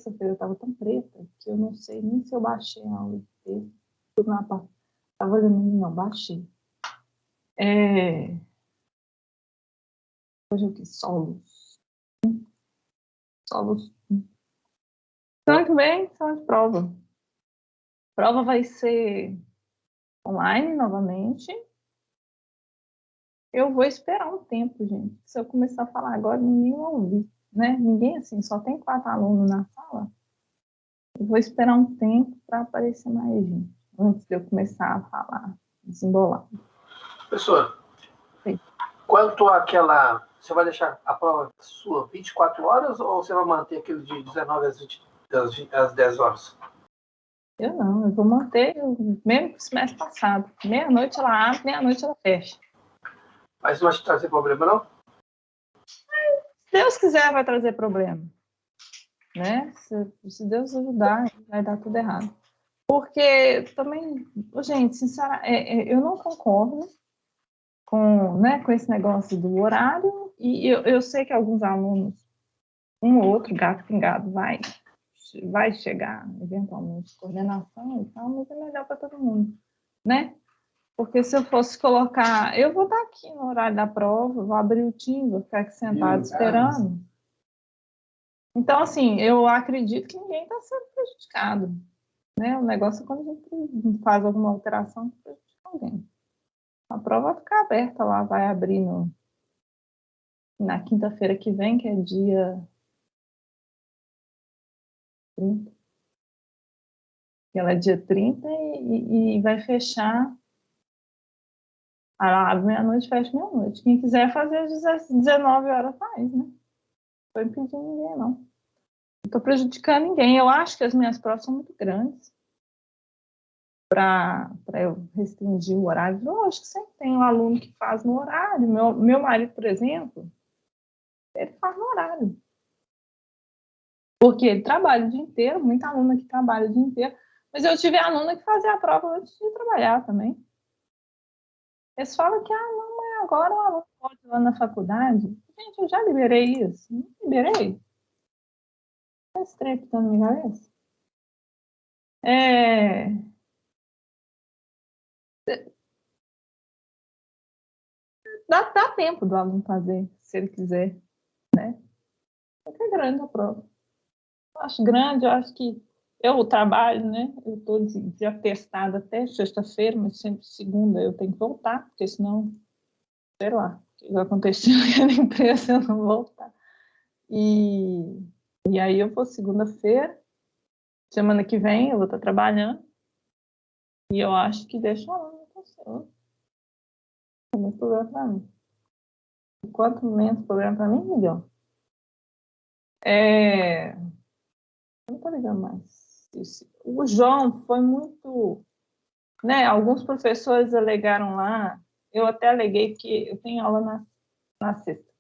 terça-feira estava tão preta que eu não sei nem se eu baixei a aula de terça. Tudo na parte. Estava olhando, não, baixei. Hoje eu quis solos. Solos. Semana que vem, semana de prova. A prova vai ser online novamente. Eu vou esperar um tempo, gente. Se eu começar a falar agora, ninguém vai ouvir, né? Ninguém, assim, só tem 4 alunos na sala. Eu vou esperar um tempo para aparecer mais gente, antes de eu começar a falar, desembolar. Professor, Sim. Quanto àquela... Você vai deixar a prova sua 24 horas ou você vai manter aquele de 19 às 10 horas? Eu vou manter o mesmo semestre passado. Meia-noite ela abre, meia-noite ela fecha. Mas não vai te trazer problema, não? Se Deus quiser, vai trazer problema. Né? Se Deus ajudar, vai dar tudo errado. Porque também, gente, sinceramente, eu não concordo com esse negócio do horário, e eu sei que alguns alunos, um ou outro gato pingado vai chegar, eventualmente, coordenação e tal, mas é melhor para todo mundo, né? Porque se eu fosse colocar, eu vou estar aqui no horário da prova, vou abrir o Teams, vou ficar aqui sentado esperando. Então, assim, eu acredito que ninguém está sendo prejudicado, né? O negócio é quando a gente faz alguma alteração que prejudica alguém. A prova vai ficar aberta lá, vai abrir na quinta-feira que vem, que é dia 30. Ela é dia 30 e vai fechar. Abre meia-noite, fecha meia-noite. Quem quiser fazer às 19 horas faz, né? Não estou impedindo ninguém, não. Não estou prejudicando ninguém. Eu acho que as minhas provas são muito grandes para eu restringir o horário. Eu acho que sempre tem um aluno que faz no horário. Meu marido, por exemplo, ele faz no horário. Porque ele trabalha o dia inteiro, muita aluna que trabalha o dia inteiro. Mas eu tive aluna que fazia a prova antes de trabalhar também. Eles falam que, não, mas agora o aluno pode ir lá na faculdade. Gente, eu já liberei isso. Não liberei? Esse trem que tá na minha cabeça. Dá tempo do aluno fazer, se ele quiser, né? Porque é grande a prova. Eu acho grande, eu acho que eu trabalho, né? Eu estou de atestado até sexta-feira, mas sempre segunda eu tenho que voltar, porque senão, sei lá, o que vai acontecer na empresa se eu não voltar. E aí eu vou segunda-feira, semana que vem eu vou estar trabalhando, e eu acho que deixa o aluno funcionar. Não tem problema para mim. Quanto menos problema para mim, melhor. Não tô ligando mais. O João foi muito, né? Alguns professores alegaram lá, eu até aleguei que eu tenho aula na sexta.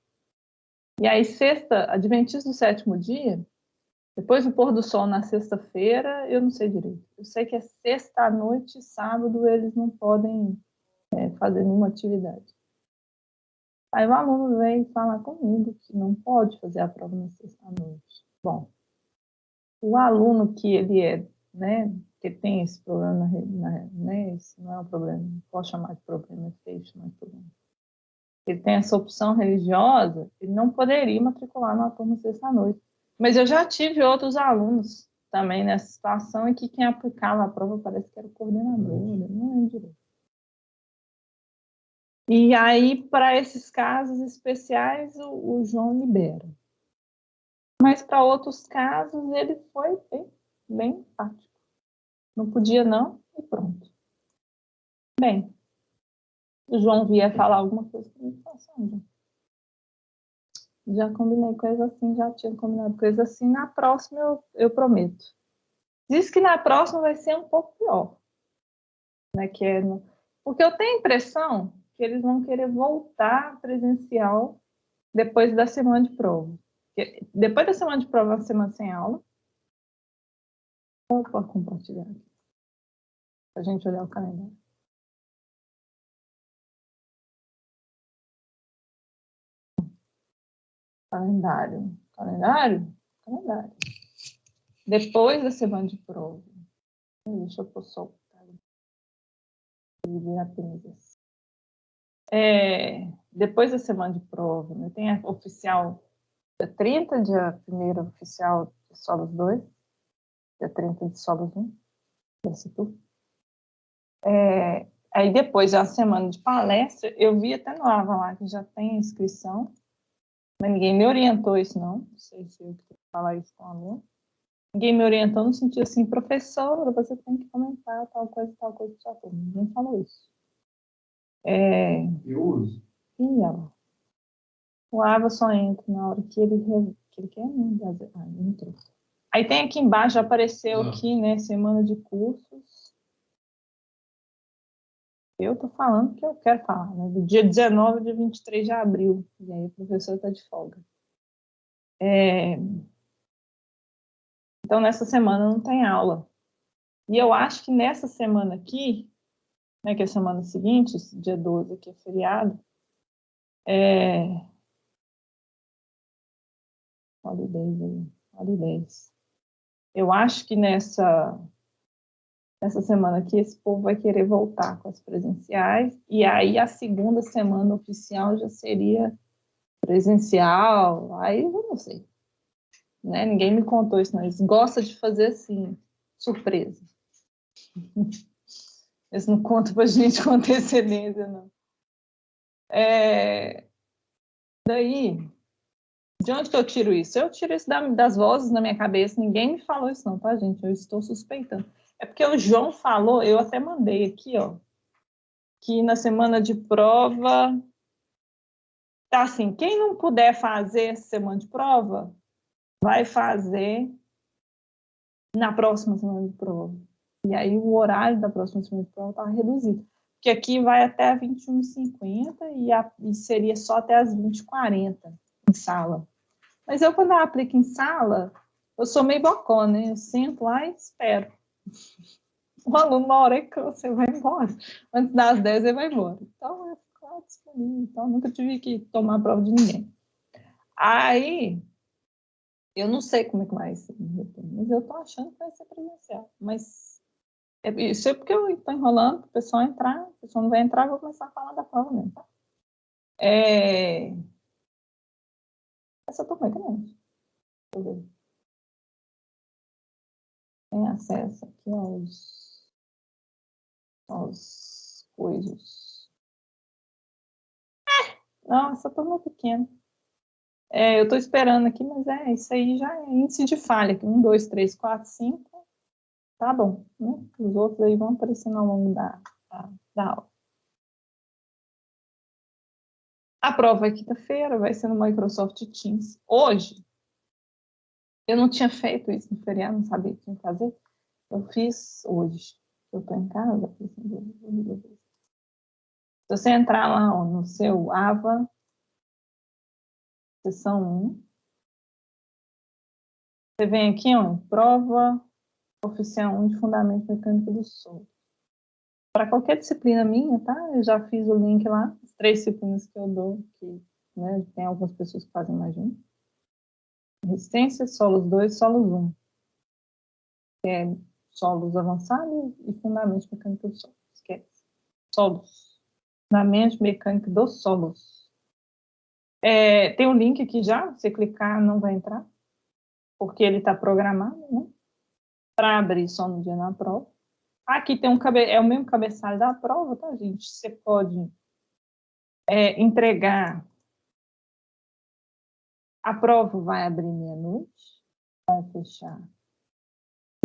E aí, sexta, Adventista do sétimo dia, depois do pôr do sol na sexta-feira, eu não sei direito. Eu sei que é sexta à noite, sábado, eles não podem fazer nenhuma atividade. Aí o aluno vem falar comigo que não pode fazer a prova na sexta à noite. Bom, o aluno que ele né, que tem esse problema, né, isso não é um problema, não posso chamar de problema, é feio chamar de problema. Ele tem essa opção religiosa, ele não poderia matricular na turma sexta-noite. Mas eu já tive outros alunos também nessa situação, e que quem aplicava a prova parece que era o coordenador, não lembro direito. E aí, para esses casos especiais, o João libera. Mas para outros casos, ele foi bem prático. Não podia não, e pronto. Bem, o João vier falar alguma coisa comigo, já combinei coisa assim, já tinha combinado coisa assim. Na próxima eu prometo. Diz que na próxima vai ser um pouco pior, né? Porque eu tenho a impressão que eles vão querer voltar presencial depois da semana de prova. Depois da semana de prova, uma semana sem aula. Vou compartilhar aqui, para a gente olhar o calendário. Calendário. depois da semana de prova. Deixa eu pôr só depois da semana de prova, né, tem a oficial dia 30, dia 1º oficial de solos 2, dia 30 de solos 1, aí depois da semana de palestra, eu vi até no AVA lá que já tem inscrição, mas ninguém me orientou isso não sei se eu tenho que falar isso com o aluno. Ninguém me orientou no sentido assim, professora, você tem que comentar tal coisa, tal coisa, tal coisa. Ninguém falou isso. Eu uso. O AVA só entra na hora que ele quer. Entrou. Aí tem aqui embaixo, já apareceu aqui, né, semana de cursos. Eu tô falando o que eu quero falar, né, do dia 19 ao dia 23 de abril. E aí o professor está de folga. Então, nessa semana não tem aula. E eu acho que nessa semana aqui, né, que é a semana seguinte, dia 12, que é feriado, holidays. Eu acho que nessa semana aqui, esse povo vai querer voltar com as presenciais, e aí a segunda semana oficial já seria presencial, aí eu não sei. Né? Ninguém me contou isso, não. Eles gostam de fazer assim, surpresa. Eles não contam pra gente com antecedência, não. Daí, de onde que eu tiro isso? Eu tiro isso das vozes na minha cabeça, ninguém me falou isso não, tá, gente? Eu estou suspeitando. É porque o João falou, eu até mandei aqui, ó, que na semana de prova, tá assim, quem não puder fazer essa semana de prova, vai fazer na próxima semana de prova. E aí o horário da próxima semana de prova tá reduzido. Porque aqui vai até 21h50 e seria só até as 20h40 em sala. Mas eu, quando eu aplico em sala, eu sou meio bocó, né? Eu sento lá e espero. O aluno, uma hora que você vai embora. Antes das 10, ele vai embora. Então, eu fico lá disponível. Então, nunca tive que tomar a prova de ninguém. Aí, eu não sei como é que vai ser, mas eu tô achando que vai ser presencial. Mas isso é porque eu estou enrolando para o pessoal entrar. O pessoal não vai entrar, eu vou começar a falar da prova mesmo, tá? Essa turma é grande. Deixa eu ver. Tem acesso aqui aos coisas. Não, essa turma é pequena. Eu estou esperando aqui, mas isso aí já é índice de falha. 1, 2, 3, 4, 5. Tá bom, né? Os outros aí vão aparecendo ao longo da aula. A prova é quinta-feira, vai ser no Microsoft Teams. Hoje, eu não tinha feito isso no feriado, não sabia o que tinha que fazer. Eu fiz hoje. Eu estou em casa. Se você entrar lá ó, no seu AVA, seção 1, você vem aqui, ó, prova oficial 1 de Fundamento Mecânico do Solo. Para qualquer disciplina minha, tá? Eu já fiz o link lá, as 3 disciplinas que eu dou, que né, tem algumas pessoas que fazem mais de um. Resistência, solos 2, solos 1. Que é solos avançados e fundamento mecânico do solo. Esquece. Solos. Fundamento mecânico dos solos. Tem um link aqui já, você clicar não vai entrar, porque ele está programado, né? Para abrir só no dia da prova. Aqui tem é o mesmo cabeçalho da prova, tá, gente? Você pode entregar. A prova vai abrir meia-noite, vai fechar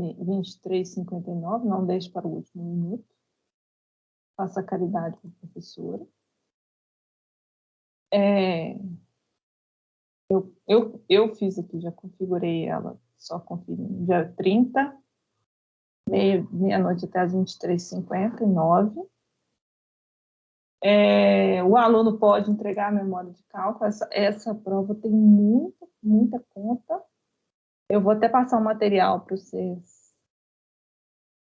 23h59, não deixe para o último minuto. Faça caridade com a professora. Eu fiz aqui, já configurei ela, só conferindo, dia 30, meia-noite até as 23h59. O aluno pode entregar a memória de cálculo. Essa prova tem muita conta. Eu vou até passar um material para vocês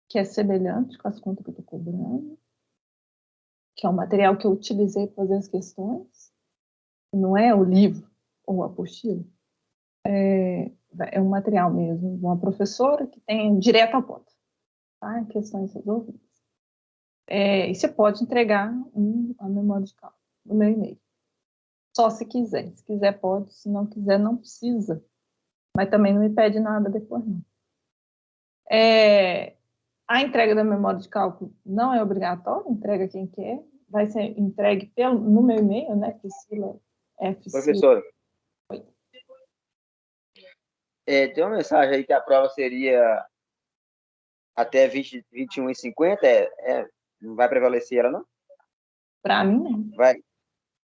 que é semelhante com as contas que eu estou cobrando, que é o material que eu utilizei para fazer as questões, não é o livro ou a apostila. é um material mesmo, uma professora que tem direto ao ponto, tá? Questões resolvidas. E você pode entregar a memória de cálculo no meu e-mail. Só se quiser. Se quiser, pode. Se não quiser, não precisa. Mas também não me pede nada depois, não. A entrega da memória de cálculo não é obrigatória, entrega quem quer. Vai ser entregue no meu e-mail, né? Priscila FC. Professor, tem uma mensagem aí que a prova seria até 21h50, não vai prevalecer ela, não? Para mim, não.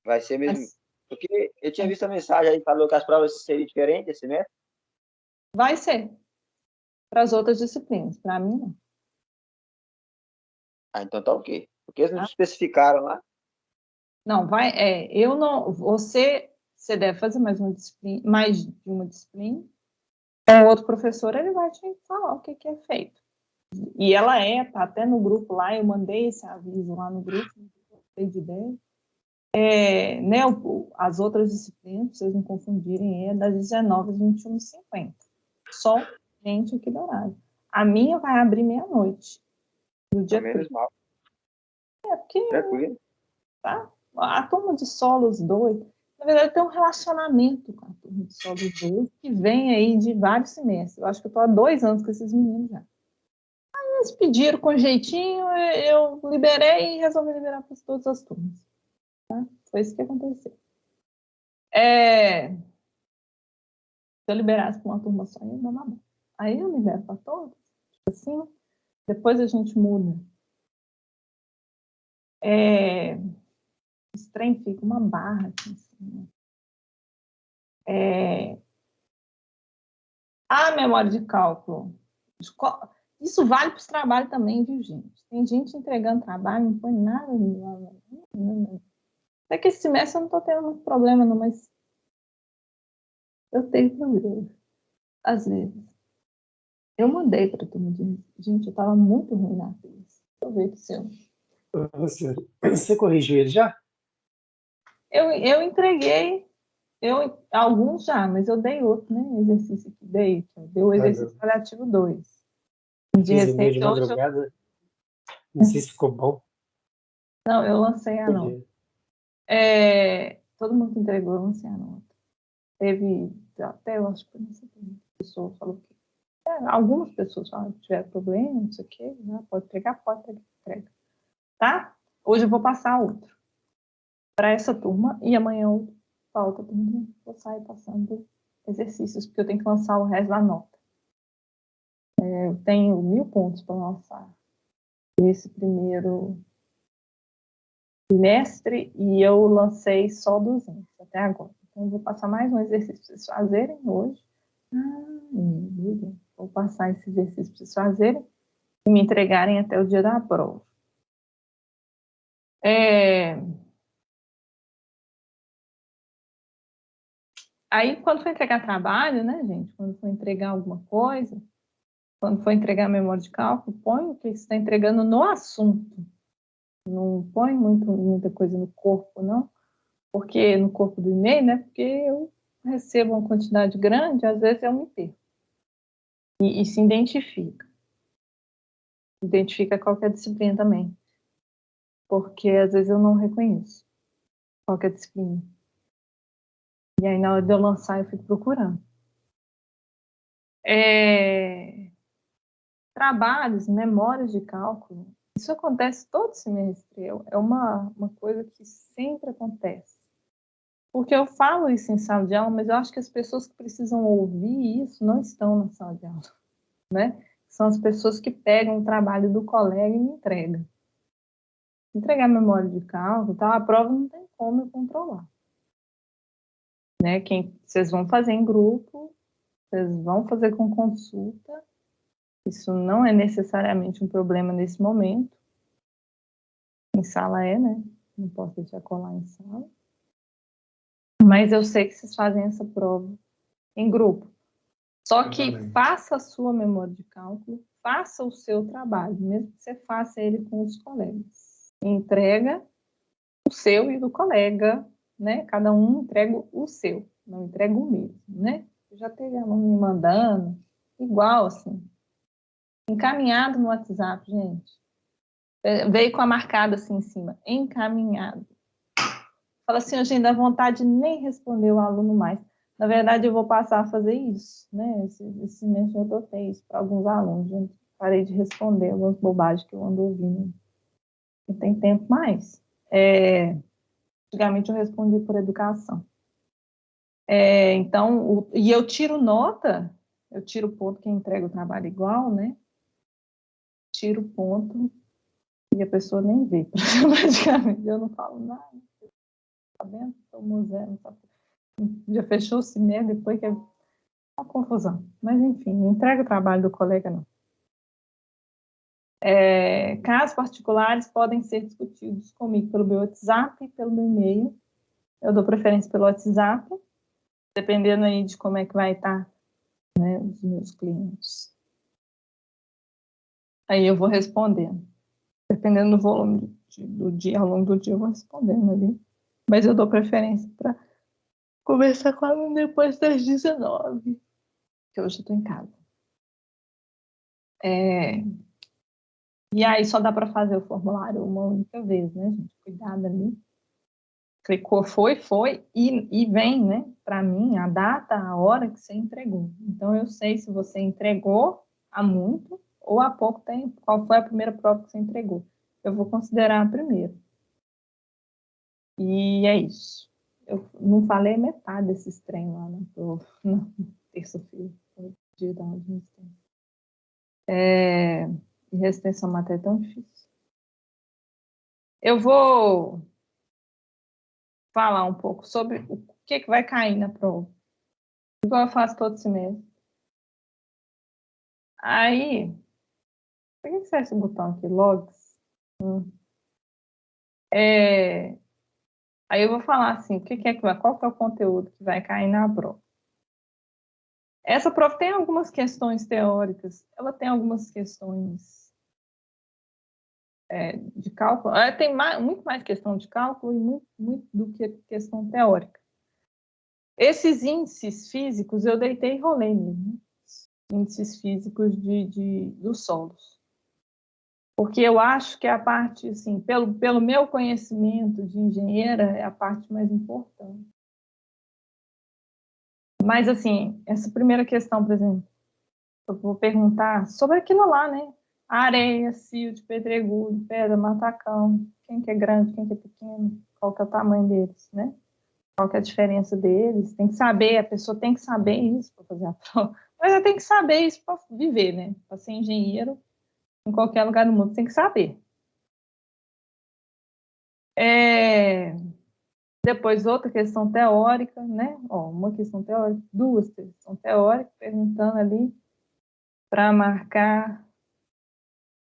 Vai ser mesmo. Mas, porque eu tinha visto a mensagem aí, falou que as provas seriam diferentes esse semestre. vai ser. Para as outras disciplinas. Para mim, não. Então tá ok. Porque eles não especificaram lá. Não, vai. Eu não. Você deve fazer mais de uma disciplina. O outro professor, ele vai te falar o que é feito. E ela tá até no grupo lá, eu mandei esse aviso lá no grupo, não sei de ideia. Né, as outras disciplinas, para vocês não confundirem, é das 19 às 21h50. Só gente aqui do horário. A minha vai abrir meia-noite. No dia menos mal. Porque Tranquilo. tá? A turma de solos 2, na verdade, tem um relacionamento com a turma de solos 2 que vem aí de vários semestres. Eu acho que eu estou há 2 anos com esses meninos já. Aí eles pediram com jeitinho, eu liberei e resolvi liberar para todas as turmas. Tá? Foi isso que aconteceu. Se eu liberasse para uma turma só, ia dar uma bom. Aí eu libero para todos, tipo assim, depois a gente muda. Esse trem fica uma barra aqui em cima. A memória de cálculo. Isso vale para os trabalhos também, viu, gente? Tem gente entregando trabalho, não põe nada. Até que esse semestre eu não estou tendo muito problema, não, mas eu tenho problema. Às vezes. Eu mudei para turma de. Gente, eu estava muito ruim na física. Deixa eu ver se eu. Você corrigiu ele já? Eu entreguei. Alguns já, mas eu dei outro, né? Exercício que dei. Deu o exercício relativo 2. De Fiz e-mail de receita, hoje madrugada. Não sei se ficou bom. Não, eu lancei a nota. Todo mundo que entregou, eu lancei a nota. Teve, até eu acho que foi nessa pessoa falou que algumas pessoas falaram que tiveram problema, não sei o quê, né? Pode entregar, entrega. Tá? Hoje eu vou passar outro para essa turma e amanhã para outra turma vou sair passando exercícios, porque eu tenho que lançar o resto da nota. Eu tenho 1000 pontos para lançar nesse primeiro trimestre e eu lancei só 200 até agora. Então, eu vou passar mais um exercício para vocês fazerem hoje. Vou passar esse exercício para vocês fazerem e me entregarem até o dia da prova. Aí, quando for entregar trabalho, né, gente? Quando for entregar alguma coisa, quando for entregar a memória de cálculo, põe o que você está entregando no assunto. Não põe muita coisa no corpo, não. Porque no corpo do e-mail, né? Porque eu recebo uma quantidade grande, às vezes eu me perco. E se identifica. Identifica qualquer disciplina também. Porque às vezes eu não reconheço qualquer disciplina. E aí, na hora de eu lançar, eu fico procurando. Trabalhos, memórias de cálculo, isso acontece todo semestre. É uma coisa que sempre acontece. Porque eu falo isso em sala de aula, mas eu acho que as pessoas que precisam ouvir isso não estão na sala de aula, né? São as pessoas que pegam o trabalho do colega e me entregam. Entregar memória de cálculo, tá? A prova não tem como eu controlar. Né? Vocês vão fazer em grupo, vocês vão fazer com consulta. Isso não é necessariamente um problema nesse momento. Em sala né? Não posso deixar colar em sala. Mas eu sei que vocês fazem essa prova em grupo. Só que faça a sua memória de cálculo, faça o seu trabalho, mesmo que você faça ele com os colegas. Entrega o seu e do colega, né? Cada um entrega o seu, não entrega o mesmo, né? Já teve aluno me mandando, igual, assim, encaminhado no WhatsApp, gente. Veio com a marcada assim em cima, encaminhado. Fala assim, eu gente, dá vontade de nem responder o aluno mais. Na verdade, eu vou passar a fazer isso, né? Esse mês eu adotei isso para alguns alunos. Eu parei de responder algumas bobagens que eu ando ouvindo. Não tem tempo mais. Antigamente eu respondia por educação. Então, e eu tiro nota, eu tiro ponto quem entrega o trabalho igual, né? Tiro ponto e a pessoa nem vê. Praticamente, eu não falo nada. Tá vendo? Tomou zero, tá... Já fechou o cinema, depois que é uma confusão. Mas, enfim, não entrega o trabalho do colega, não. Casos particulares podem ser discutidos comigo pelo meu WhatsApp e pelo meu e-mail. Eu dou preferência pelo WhatsApp, dependendo aí de como é que vai estar, né, os meus clientes. Aí eu vou respondendo. Dependendo do volume do dia, ao longo do dia, eu vou respondendo ali. Mas eu dou preferência para conversar com ela depois das 19, que hoje eu estou em casa. E aí só dá para fazer o formulário uma única vez, né, gente? Cuidado ali. Clicou, foi, e vem, né, para mim, a data, a hora que você entregou. Então, eu sei se você entregou há muito ou há pouco tempo, qual foi a primeira prova que você entregou. Eu vou considerar a primeira. E é isso. Eu não falei metade desses treinos lá, né, na terça-feira, dia da aula de resistência. E resistência à matéria é tão difícil. Eu vou falar um pouco sobre o que vai cair na prova. Igual eu faço todo semestre. Aí, por que você acha esse botão aqui? Logs? Aí eu vou falar assim, qual que é o conteúdo que vai cair na prova. Essa prova tem algumas questões teóricas, ela tem algumas questões de cálculo, ela tem muito mais questão de cálculo e muito do que questão teórica. Esses índices físicos eu deitei e rolei mesmo, né? Índices físicos dos solos. Porque eu acho que a parte, assim, pelo meu conhecimento de engenheira, é a parte mais importante. Mas, assim, essa primeira questão, por exemplo, eu vou perguntar sobre aquilo lá, né? Areia, silt, pedregulho, pedra, matacão, quem que é grande, quem que é pequeno, qual que é o tamanho deles, né? Qual que é a diferença deles, tem que saber, a pessoa tem que saber isso para fazer a prova. Mas ela tem que saber isso para viver, né? Para ser engenheiro, em qualquer lugar do mundo, tem que saber. Depois, outra questão teórica, né? Uma questão teórica, duas questões teóricas, perguntando ali para marcar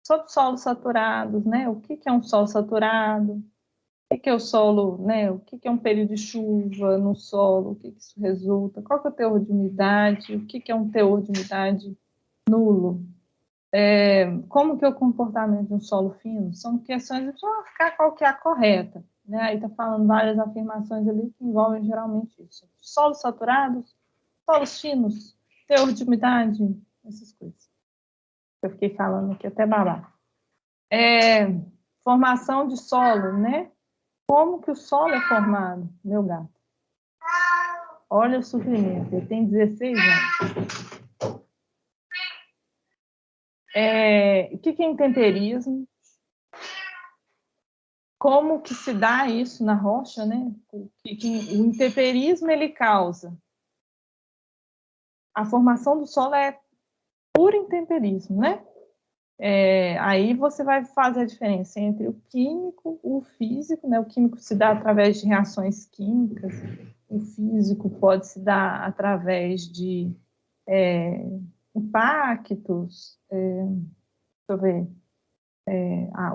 sobre solos saturados, né? O que é um solo saturado? O que é o solo, né? O que é um período de chuva no solo? O que isso resulta? Qual que é o teor de umidade? O que é um teor de umidade nulo? Como que é o comportamento de um solo fino? São questões de marcar qual que é a correta. Né? Aí está falando várias afirmações ali que envolvem geralmente isso. Solos saturados, solos finos, teor de umidade, essas coisas. Eu fiquei falando aqui até babar. Formação de solo, né? Como que o solo é formado, meu gato? Olha o sofrimento, ele tem 16 anos. O que é intemperismo? Como que se dá isso na rocha, né? O intemperismo, ele causa. A formação do solo é puro intemperismo, né? Aí você vai fazer a diferença entre o químico e o físico, né? O químico se dá através de reações químicas, o físico pode se dar através de impactos, deixa eu ver,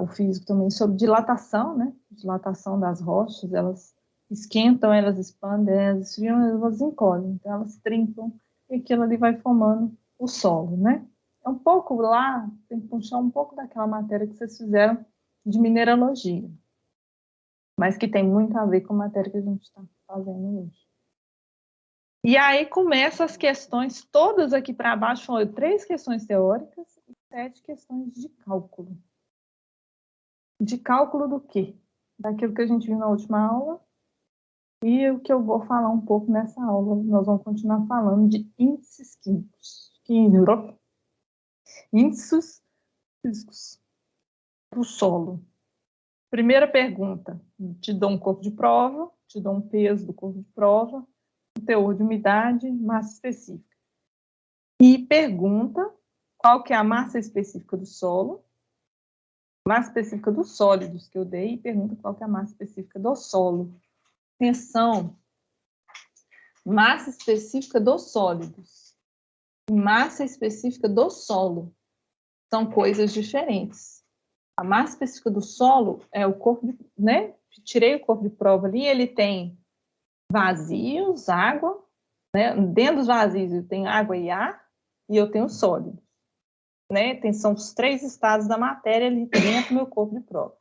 o físico também sobre dilatação, né? Dilatação das rochas, elas esquentam, elas expandem, elas esfriam, elas encolhem, então elas trincam e aquilo ali vai formando o solo, né? É um pouco lá, tem que puxar um pouco daquela matéria que vocês fizeram de mineralogia, mas que tem muito a ver com a matéria que a gente está fazendo hoje. E aí começam as questões, todas aqui para baixo, foram 3 questões teóricas e 7 questões de cálculo. De cálculo do quê? Daquilo que a gente viu na última aula e o que eu vou falar um pouco nessa aula. Nós vamos continuar falando de índices químicos. Índices físicos do solo. Primeira pergunta, te dou um corpo de prova, te dou um peso do corpo de prova, um teor de umidade, massa específica. E pergunta qual que é a massa específica do solo, massa específica dos sólidos que eu dei, e pergunta qual que é a massa específica do solo. Atenção, massa específica dos sólidos e massa específica do solo são coisas diferentes. A massa específica do solo é o corpo, né? Tirei o corpo de prova ali, ele tem vazios, água, né? Dentro dos vazios eu tenho água e ar, e eu tenho sólido, né? São os 3 estados da matéria ali dentro do meu corpo de prova.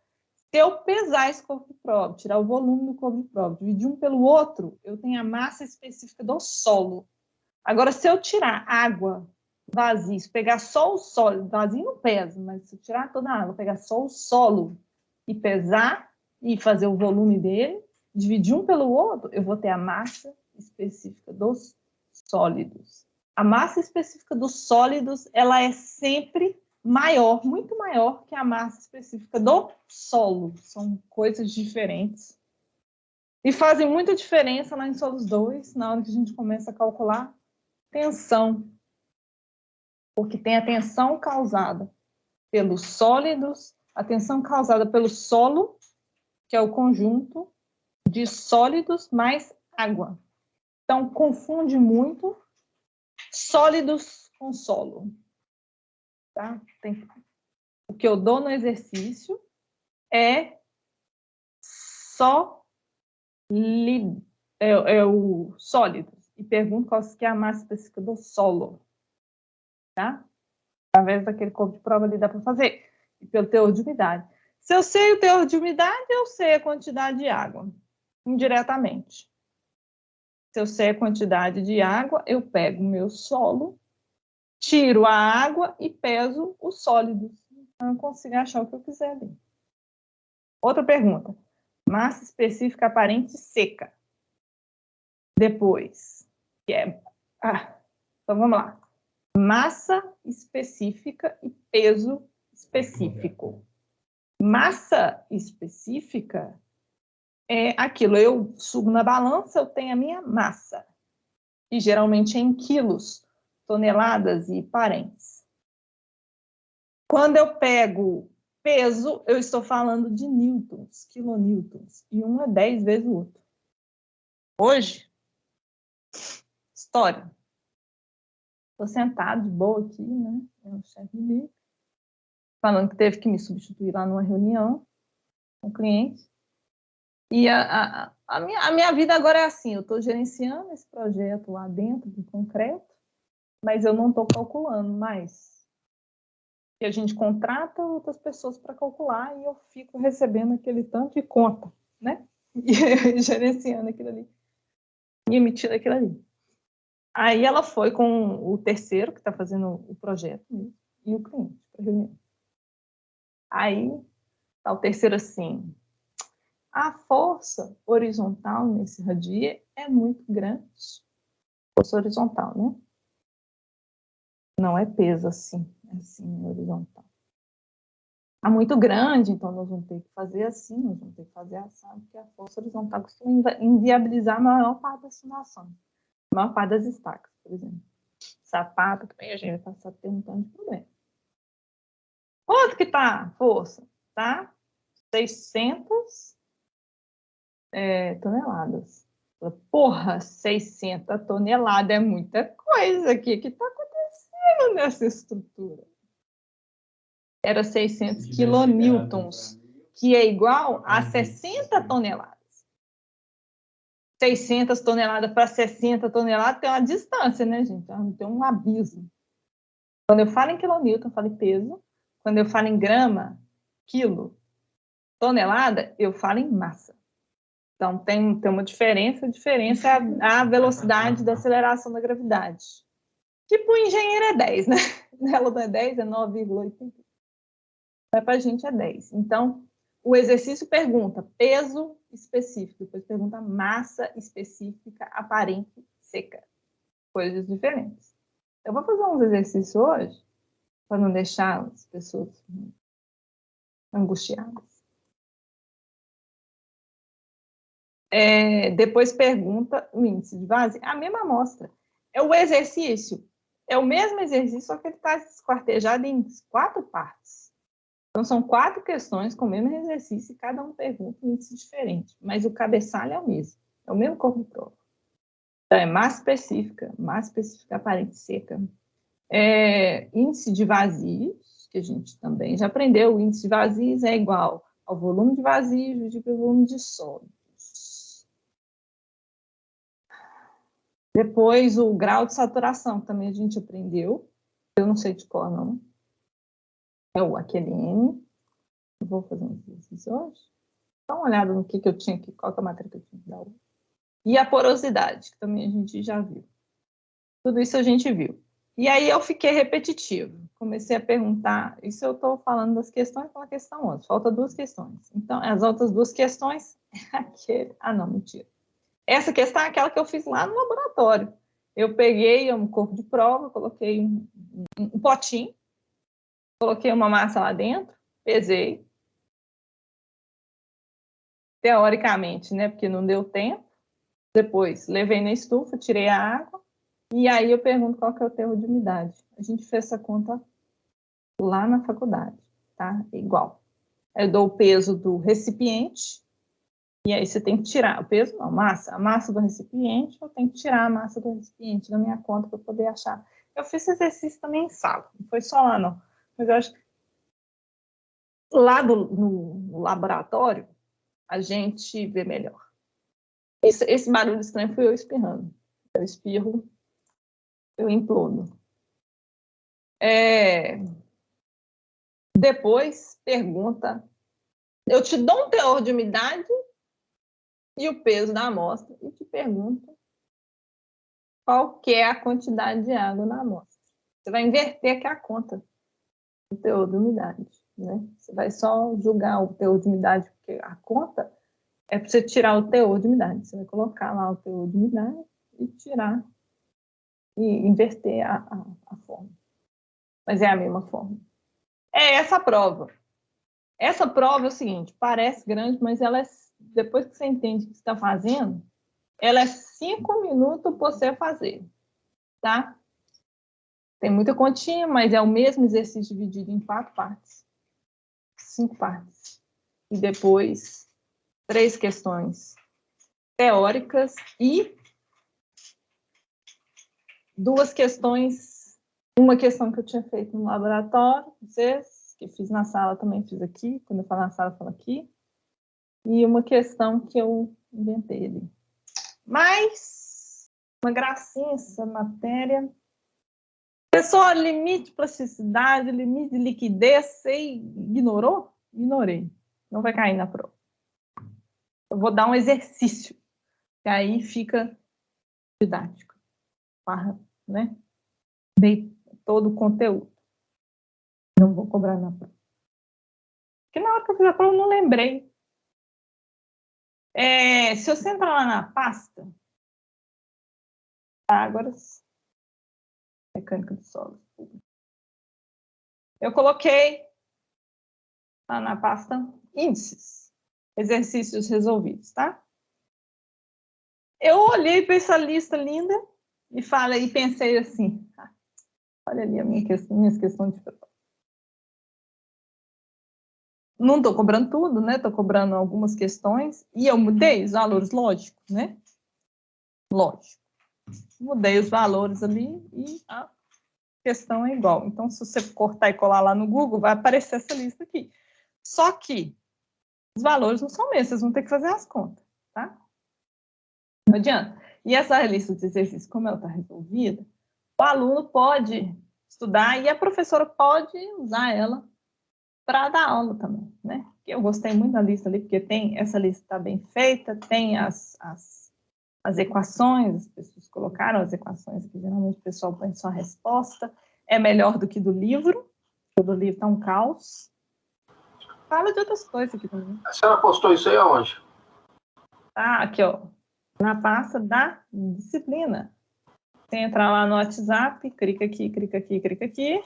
Se eu pesar esse corpo de prova, tirar o volume do corpo de prova, dividir um pelo outro, eu tenho a massa específica do solo. Agora, se eu tirar água, vazio, se pegar só o solo, vazio não pesa, mas se eu tirar toda a água, pegar só o solo e pesar e fazer o volume dele, dividir um pelo outro, eu vou ter a massa específica dos sólidos. A massa específica dos sólidos, ela é sempre maior, muito maior que a massa específica do solo. São coisas diferentes. E fazem muita diferença lá em solos 2, na hora que a gente começa a calcular tensão. Porque tem a tensão causada pelos sólidos, a tensão causada pelo solo, que é o conjunto de sólidos mais água. Então, confunde muito sólidos com solo. Tá? O que eu dou no exercício é só o sólido. E pergunto qual que é a massa específica do solo. Tá? Através daquele corpo de prova ali dá para fazer. E pelo teor de umidade. Se eu sei o teor de umidade, eu sei a quantidade de água. Indiretamente. Se eu sei a quantidade de água, eu pego o meu solo, tiro a água e peso os sólidos. Então, eu consigo achar o que eu quiser ali. Outra pergunta. Massa específica aparente seca. Depois, então vamos lá. Massa específica e peso específico. Massa específica é aquilo, eu subo na balança, eu tenho a minha massa, e geralmente é em quilos, toneladas e parentes. Quando eu pego peso, eu estou falando de newtons, quilonewtons, e um é 10 vezes o outro. Hoje, história. Estou sentado de boa aqui, né? O chefe me falando que teve que me substituir lá numa reunião com o cliente. E a minha vida agora é assim, eu estou gerenciando esse projeto lá dentro do concreto, mas eu não estou calculando mais. E a gente contrata outras pessoas para calcular e eu fico recebendo aquele tanto de conta, né? E gerenciando aquilo ali. E emitindo aquilo ali. Aí ela foi com o terceiro que está fazendo o projeto e o cliente para a reunião. Aí tá o terceiro assim, a força horizontal nesse radie é muito grande. Força horizontal, né? Não é peso assim, é assim, horizontal. É muito grande, então nós vamos ter que fazer assim, nós vamos ter que fazer assado, porque a força horizontal costuma inviabilizar a maior parte das simulações. A maior parte das estacas, por exemplo. Sapato, também a gente vai passar a ter um tanto de problema. Quanto que tá a força? Tá? 600 toneladas. Porra, 600 toneladas é muita coisa aqui. O que está acontecendo nessa estrutura? Era 600 quilonewtons, que é igual a 60 toneladas. 600 toneladas para 60 toneladas tem uma distância, né, gente? Tem um abismo. Quando eu falo em quilonewton, eu falo em peso. Quando eu falo em grama, quilo, tonelada, eu falo em massa. Então, tem uma diferença. A diferença é a velocidade da aceleração da gravidade. Que para o engenheiro é 10, né? Ela não é 10, é 9,80. Mas para a gente é 10. Então, o exercício pergunta peso específico, depois pergunta massa específica, aparente, seca. Coisas diferentes. Eu vou fazer uns exercícios hoje, para não deixar as pessoas angustiadas. Depois pergunta o índice de vazio, a mesma amostra. O exercício é o mesmo exercício, só que ele está esquartejado em 4 partes. Então, são 4 questões com o mesmo exercício e cada um pergunta um índice diferente, mas o cabeçalho é o mesmo, é o mesmo corpo de prova. Então, é massa específica aparente seca. Índice de vazios, que a gente também já aprendeu, o índice de vazios é igual ao volume de vazios dividido pelo volume de sólidos. Depois, o grau de saturação, também a gente aprendeu. Eu não sei de cor, não. É o aquele N. Eu vou fazer um exercício hoje. Dá uma olhada no que eu tinha aqui, qual que é a matéria que eu tinha que dar hoje. E a porosidade, que também a gente já viu. Tudo isso a gente viu. E aí eu fiquei repetitivo. Comecei a perguntar, isso eu estou falando das questões com a questão 11. Falta 2 questões. Então, as outras 2 questões é aquele... Ah, não, mentira. Essa questão é aquela que eu fiz lá no laboratório. Eu peguei um corpo de prova, coloquei um potinho, coloquei uma massa lá dentro, pesei. Teoricamente, né? Porque não deu tempo. Depois, levei na estufa, tirei a água. E aí eu pergunto qual que é o teor de umidade. A gente fez essa conta lá na faculdade, tá? Igual. Eu dou o peso do recipiente. E aí você tem que tirar o peso, não, a massa do recipiente, eu tenho que tirar a massa do recipiente da minha conta para poder achar. Eu fiz esse exercício também em sala, não foi só lá, não. Mas eu acho que lá no laboratório, a gente vê melhor. Esse barulho estranho foi eu espirrando. Eu espirro, eu implodo. Depois, pergunta, eu te dou um teor de umidade e o peso da amostra e te pergunto qual que é a quantidade de água na amostra. Você vai inverter aqui a conta do teor de umidade, né? Você vai só julgar o teor de umidade, porque a conta é para você tirar o teor de umidade. Você vai colocar lá o teor de umidade e tirar e inverter a forma. Mas é a mesma forma. É essa a prova. Essa prova é o seguinte, parece grande, mas ela é, depois que você entende o que você está fazendo, ela é 5 minutos para você fazer, tá? Tem muita continha, mas é o mesmo exercício dividido em 4 partes. 5 partes. E depois, 3 questões teóricas e 2 questões. Uma questão que eu tinha feito no laboratório, vocês, que fiz na sala, também fiz aqui. Quando eu falo na sala, eu falo aqui. E uma questão que eu inventei ali. Mas, uma gracinha essa matéria. Pessoal, limite de plasticidade, limite de liquidez, você ignorou? Ignorei. Não vai cair na prova. Eu vou dar um exercício, que aí fica didático. Né? Dei todo o conteúdo. Não vou cobrar na prova. Porque na hora que eu fiz a prova, eu não lembrei. Se você entrar lá na pasta, tá, agora mecânica do solo. Eu coloquei lá na pasta índices, exercícios resolvidos, tá? Eu olhei para essa lista linda e pensei assim, olha ali a minhas questões de prova. Não estou cobrando tudo, né? Estou cobrando algumas questões e eu mudei os valores, lógico, né? Lógico. Mudei os valores ali e a questão é igual. Então, se você cortar e colar lá no Google, vai aparecer essa lista aqui. Só que os valores não são mesmos, vocês vão ter que fazer as contas, tá? Não adianta. E essa lista de exercícios, como ela está resolvida, o aluno pode estudar e a professora pode usar ela para dar aula também, né? Eu gostei muito da lista ali, porque tem essa lista está bem feita, tem as equações, as pessoas colocaram as equações, que geralmente o pessoal põe só a resposta, é melhor do que do livro, porque o do livro está um caos. Fala de outras coisas aqui também. A senhora postou isso aí aonde? Tá, aqui, ó, na pasta da disciplina. Você entra lá no WhatsApp, clica aqui, clica aqui, clica aqui.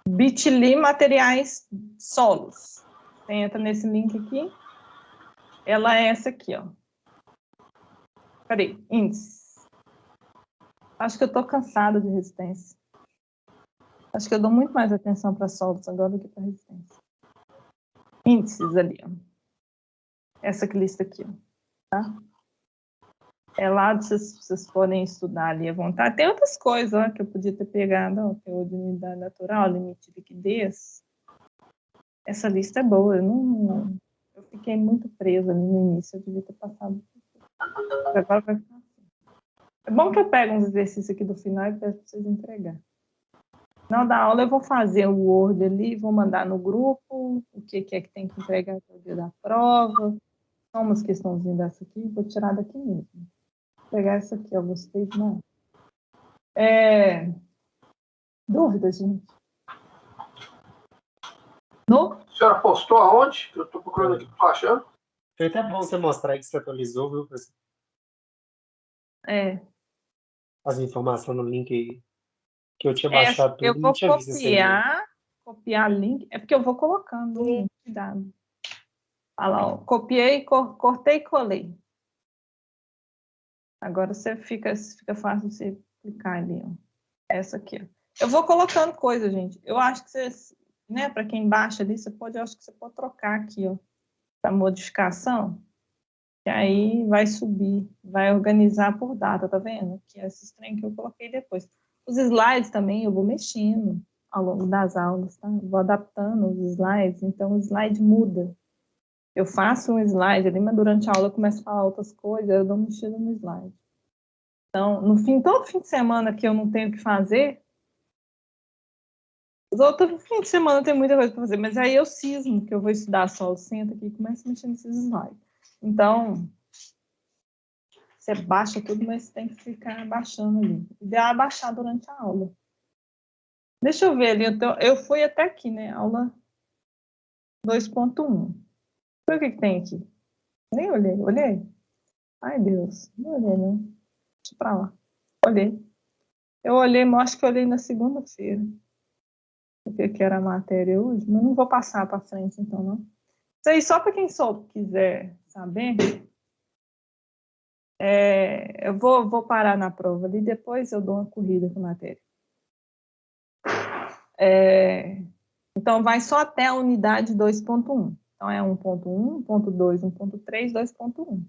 Bit.ly materiais solos. Você entra nesse link aqui. Ela é essa aqui, ó. Cadê? Índice. Acho que eu tô cansada de resistência. Acho que eu dou muito mais atenção para solos agora do que para resistência. Índices ali, ó. Essa lista aqui, ó. Tá? É lá, vocês podem estudar ali à vontade. Tem outras coisas, ó, que eu podia ter pegado, ó, teor de unidade natural, limite de liquidez. Essa lista é boa, eu fiquei muito presa ali no início, eu devia ter passado. Agora vai ficar assim. É bom que eu pego uns exercícios aqui do final e peço para vocês entregar. Na da aula eu vou fazer o Word ali, vou mandar no grupo, o que é que tem que entregar até o dia da prova. Só umas questãozinhas dessa aqui, vou tirar daqui mesmo. Vou pegar essa aqui, eu gostei de não. Dúvidas, gente? No? A senhora postou aonde? Eu estou procurando aqui, não estou achando. Foi até bom você mostrar que você atualizou, viu? As informações no link aí, que eu tinha baixado Eu tudo e não vou tinha visto isso aí. copiar link. É porque eu vou colocando, né? Cuidado. Olha lá, ó. Copiei, cortei e colei. Agora fica fácil você clicar ali, ó. Essa aqui, ó. Eu vou colocando coisa, gente. Eu acho que vocês, né, para quem baixa ali, eu acho que você pode trocar aqui, ó, para modificação. E aí vai subir, vai organizar por data, tá vendo? Que é esses trem que eu coloquei depois. Os slides também eu vou mexendo ao longo das aulas, tá? Vou adaptando os slides, então o slide muda. Eu faço um slide ali, mas durante a aula eu começo a falar outras coisas, eu dou uma mexida no slide. Então, todo fim de semana que eu não tenho o que fazer, os outros fins de semana tem muita coisa para fazer, mas aí eu cismo, que eu vou estudar só, eu sento aqui e começo a mexer nesses slides. Então, você baixa tudo, mas você tem que ficar baixando ali. O ideal é baixar durante a aula. Deixa eu ver ali, eu fui até aqui, né? Aula 2.1. O que tem aqui? Nem olhei. Olhei? Ai, Deus. Não olhei, não. Deixa pra lá. Olhei. Eu olhei, mas acho que eu olhei na segunda-feira. O que era a matéria hoje, mas não vou passar para frente, então, não. Isso aí, só para quem só quiser saber, eu vou parar na prova ali, depois eu dou uma corrida com a matéria. Então, vai só até a unidade 2.1. Então, é 1.1, 1.2, 1.3, 2.1.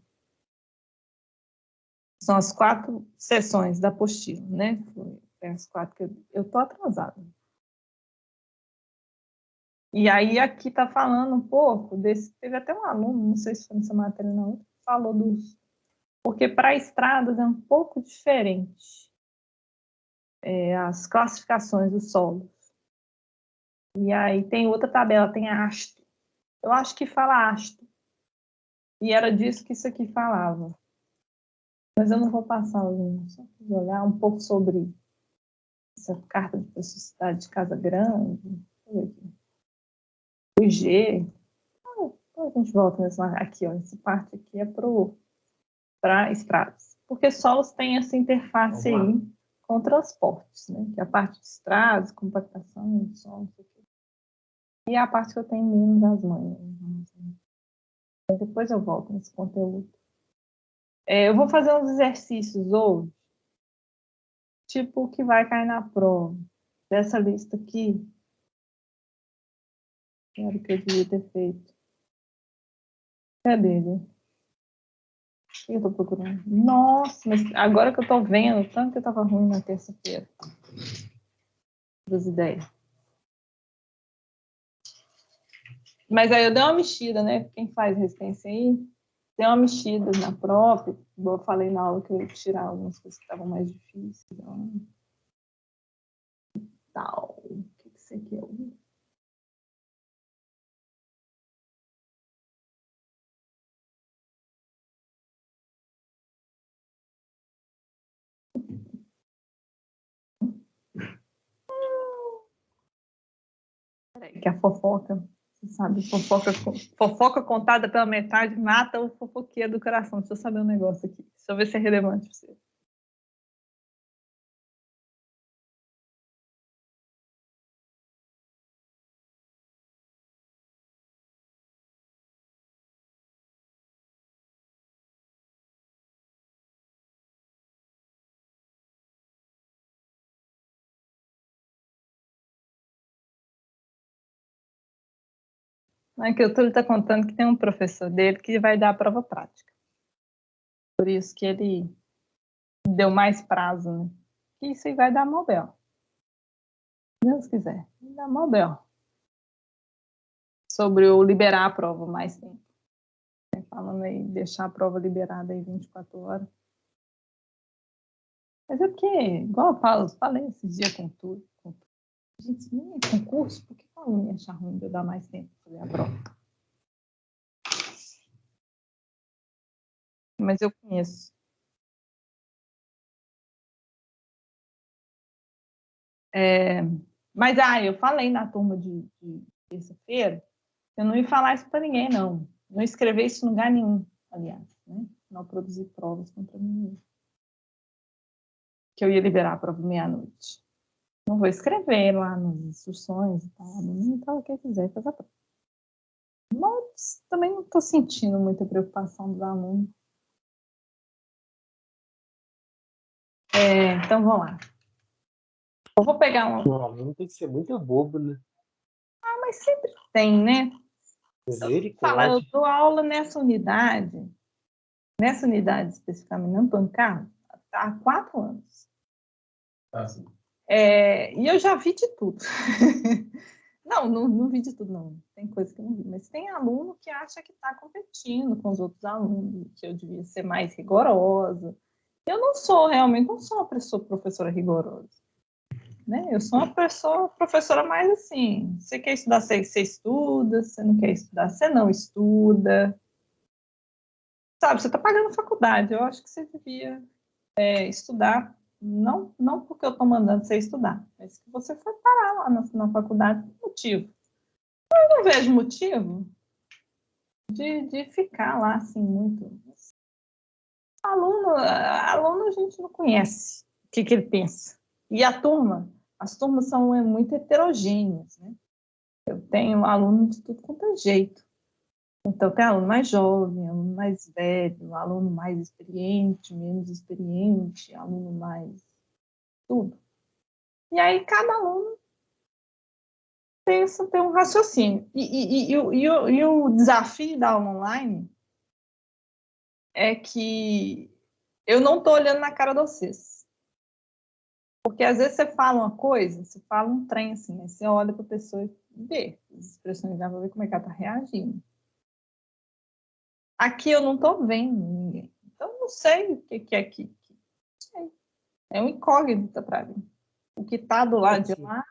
São as 4 sessões da apostila, né? Tem as 4 que eu tô atrasada. E aí, aqui tá falando um pouco desse... Teve até um aluno, não sei se foi nessa matéria ou não, que falou dos... Porque para estradas é um pouco diferente as classificações dos solos. E aí tem outra tabela, tem a ASTO. Eu acho que fala ASTO. E era disso que isso aqui falava. Mas eu não vou passar o link, só vou olhar um pouco sobre essa carta de sociedade de Casa Grande. O IG. A gente volta nessa aqui, ó. Essa parte aqui é para estradas. Porque solos tem essa interface aí com transportes, né? Que é a parte de estradas, compactação de solos. E a parte que eu tenho menos as manhas. Depois eu volto nesse conteúdo. Eu vou fazer uns exercícios hoje, tipo o que vai cair na prova. Dessa lista aqui, era o que eu devia ter feito. Cadê ele? O que eu tô procurando? Nossa, mas agora que eu tô vendo, tanto que eu tava ruim na terça-feira. Das ideias. Mas aí eu dei uma mexida, né? Quem faz resistência aí, deu uma mexida na prova. Eu falei na aula que eu ia tirar algumas coisas que estavam mais difíceis. Então, tal. O que isso aqui é? Peraí, que a fofoca, você sabe, fofoca contada pela metade mata o fofoqueiro do coração. Deixa eu saber um negócio aqui. Deixa eu ver se é relevante para você. É que o Túlio está contando que tem um professor dele que vai dar a prova prática. Por isso que ele deu mais prazo, né? E isso aí vai dar Nobel. Se Deus quiser, vai dar Nobel. Sobre o liberar a prova mais tempo. Falando aí, deixar a prova liberada aí 24 horas. Mas é porque, igual eu falei esse dia com tudo. Gente, nem é concurso, por que o aluno ia achar ruim de eu dar mais tempo para fazer a prova? Mas eu conheço. Mas, eu falei na turma de terça-feira, eu não ia falar isso para ninguém, não. Não escrever isso em lugar nenhum, aliás, né? Não produzir provas contra mim mesmo. Que eu ia liberar a prova meia-noite. Não vou escrever lá nas instruções e tal. Então, o que quiser, faz a prova. Mas também não estou sentindo muita preocupação dos alunos. Então, vamos lá. Eu vou pegar um... O aluno tem que ser muito bobo, né? Mas sempre tem, né? Eu dou aula nessa unidade especificamente, não estou em casa, há 4 anos. E eu já vi de tudo. Não vi de tudo, não. Tem coisa que eu não vi. Mas tem aluno que acha que está competindo com os outros alunos, que eu devia ser mais rigorosa. Eu não sou uma professora rigorosa. Né? Eu sou uma professora mais assim, você quer estudar, você estuda, você não quer estudar, você não estuda. Sabe, você está pagando faculdade, eu acho que você devia estudar, não porque eu estou mandando você estudar, mas que você foi parar lá na faculdade por motivo. Eu não vejo motivo de ficar lá assim muito. Aluno a gente não conhece o que ele pensa. E as turmas são muito heterogêneas, né? Eu tenho aluno de tudo quanto é jeito. Então, tem aluno mais jovem, aluno mais velho, aluno mais experiente, menos experiente, aluno mais tudo. E aí, cada aluno tem um raciocínio. E o desafio da aula online é que eu não estou olhando na cara de vocês. Porque, às vezes, você fala uma coisa, você fala um trem, assim, aí você olha para a pessoa e vê as expressões dela, para ver como é que ela está reagindo. Aqui eu não estou vendo ninguém. Então, eu não sei o que é aqui. Não sei. É um incógnita para mim. O que está do lado de lá...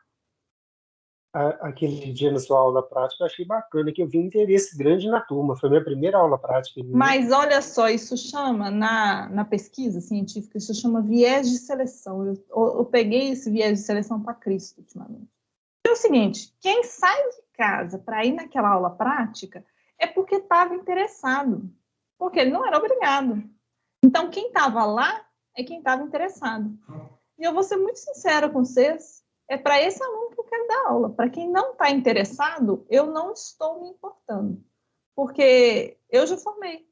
Aquele dia na sua aula prática, eu achei bacana, que eu vi um interesse grande na turma. Foi minha primeira aula prática. Mas olha só, isso chama, na pesquisa científica, isso chama viés de seleção. Eu peguei esse viés de seleção para Cristo, ultimamente. É o seguinte, quem sai de casa para ir naquela aula prática é porque estava interessado, porque ele não era obrigado. Então, quem estava lá é quem estava interessado. E eu vou ser muito sincera com vocês, é para esse aluno que eu quero dar aula. Para quem não está interessado, eu não estou me importando, porque eu já formei.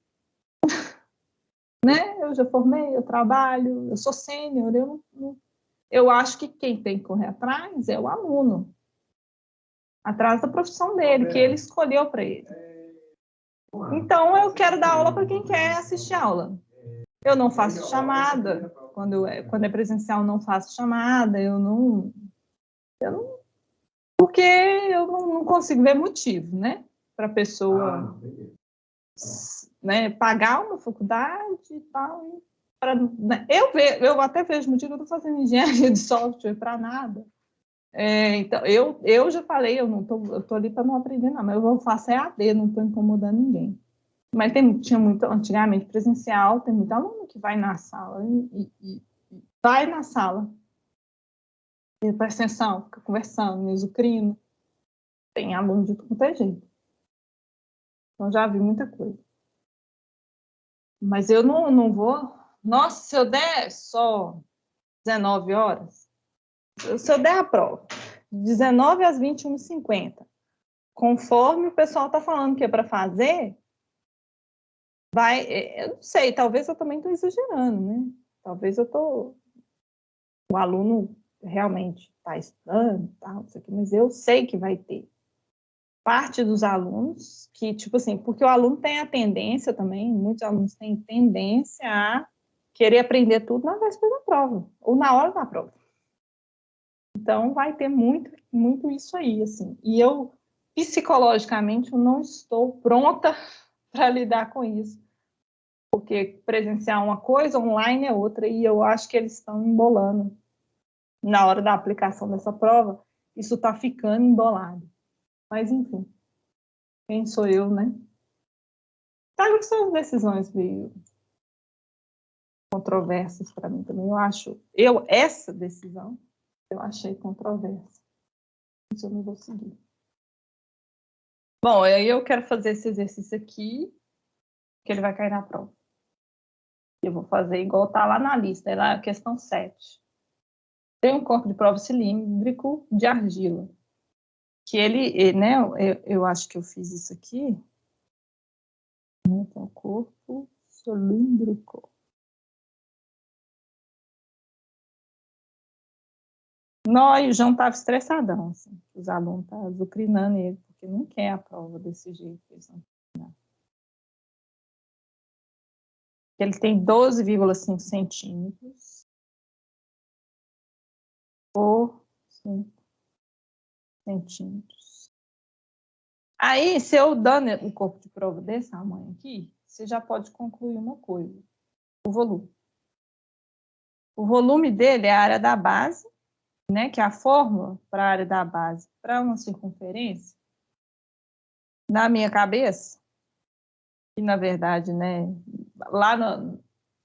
Né? Eu já formei, eu trabalho, eu sou sênior, eu acho que quem tem que correr atrás é o aluno, atrás da profissão dele, que ele escolheu para ele. Então, eu quero dar aula para quem quer assistir aula. Eu não faço chamada, quando é presencial, não faço chamada, porque eu não consigo ver motivo, né, para a pessoa né, pagar uma faculdade e tal. Né, eu até vejo motivo, eu estou fazendo engenharia de software para nada. Então, eu já falei, eu estou ali para não aprender nada, mas eu faço EAD, não estou incomodando ninguém. Mas tinha muito, antigamente, presencial, tem muito aluno que vai na sala e vai na sala. E presta atenção, fica conversando, me azucrino. tem aluno de tudo quanto é jeito. Então, já vi muita coisa. Mas eu não vou... Nossa, se eu der só 19 horas, se eu der a prova, de 19 às 21h50, conforme o pessoal está falando que é para fazer, vai... Eu não sei, talvez eu também estou exagerando, né? Talvez o aluno realmente está estudando, tal, isso aqui, mas eu sei que vai ter parte dos alunos que, tipo assim, porque o aluno tem a tendência também, muitos alunos têm tendência a querer aprender tudo na véspera da prova, ou na hora da prova. Então, vai ter muito, muito isso aí, assim. E eu, psicologicamente, eu não estou pronta para lidar com isso. Porque presenciar uma coisa, online é outra, e eu acho que eles estão embolando. Na hora da aplicação dessa prova, isso está ficando embolado. Mas, enfim, quem sou eu, né? Claro que são decisões meio controversas para mim também. Essa decisão, eu achei controversa. Isso eu não vou seguir. Bom, aí eu quero fazer esse exercício aqui, que ele vai cair na prova. Eu vou fazer igual tá lá na lista, é lá a questão 7. Tem um corpo de prova cilíndrico de argila. Que ele, né, eu acho que eu fiz isso aqui. Então, corpo cilíndrico. Nós, o João estava estressadão, assim. Os alunos estavam azucrinando ele, porque não quer a prova desse jeito. Ele tem 12,5 centímetros por 5 centímetros. Aí, se eu dando o corpo de prova desse tamanho aqui, você já pode concluir uma coisa: o volume. O volume dele é a área da base, né, que é a fórmula para a área da base para uma circunferência, na minha cabeça, e na verdade, né,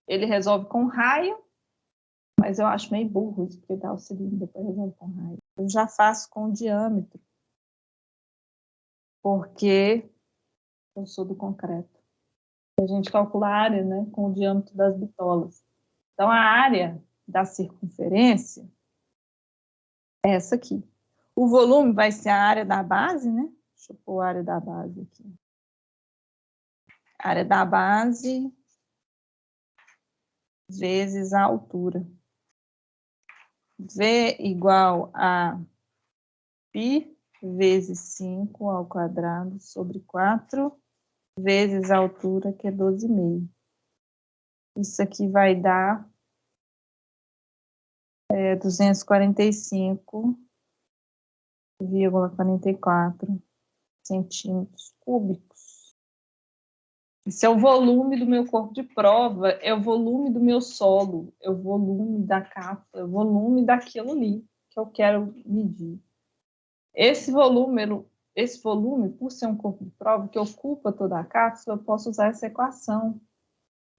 ele resolve com raio, mas eu acho meio burro isso, porque dá o cilindro, depois resolve com raio. Eu já faço com diâmetro, porque eu sou do concreto. A gente calcula a área, né, com o diâmetro das bitolas. Então, a área da circunferência é essa aqui. O volume vai ser a área da base, né? Deixa eu pôr a área da base aqui. A área da base vezes a altura. V igual a π vezes 5 ao quadrado sobre 4 vezes a altura, que é 12,5. Isso aqui vai dar 245,44 centímetros cúbicos. Esse é o volume do meu corpo de prova, é o volume do meu solo, é o volume da cápsula, é o volume daquilo ali que eu quero medir. Esse volume, por ser um corpo de prova que ocupa toda a cápsula, eu posso usar essa equação,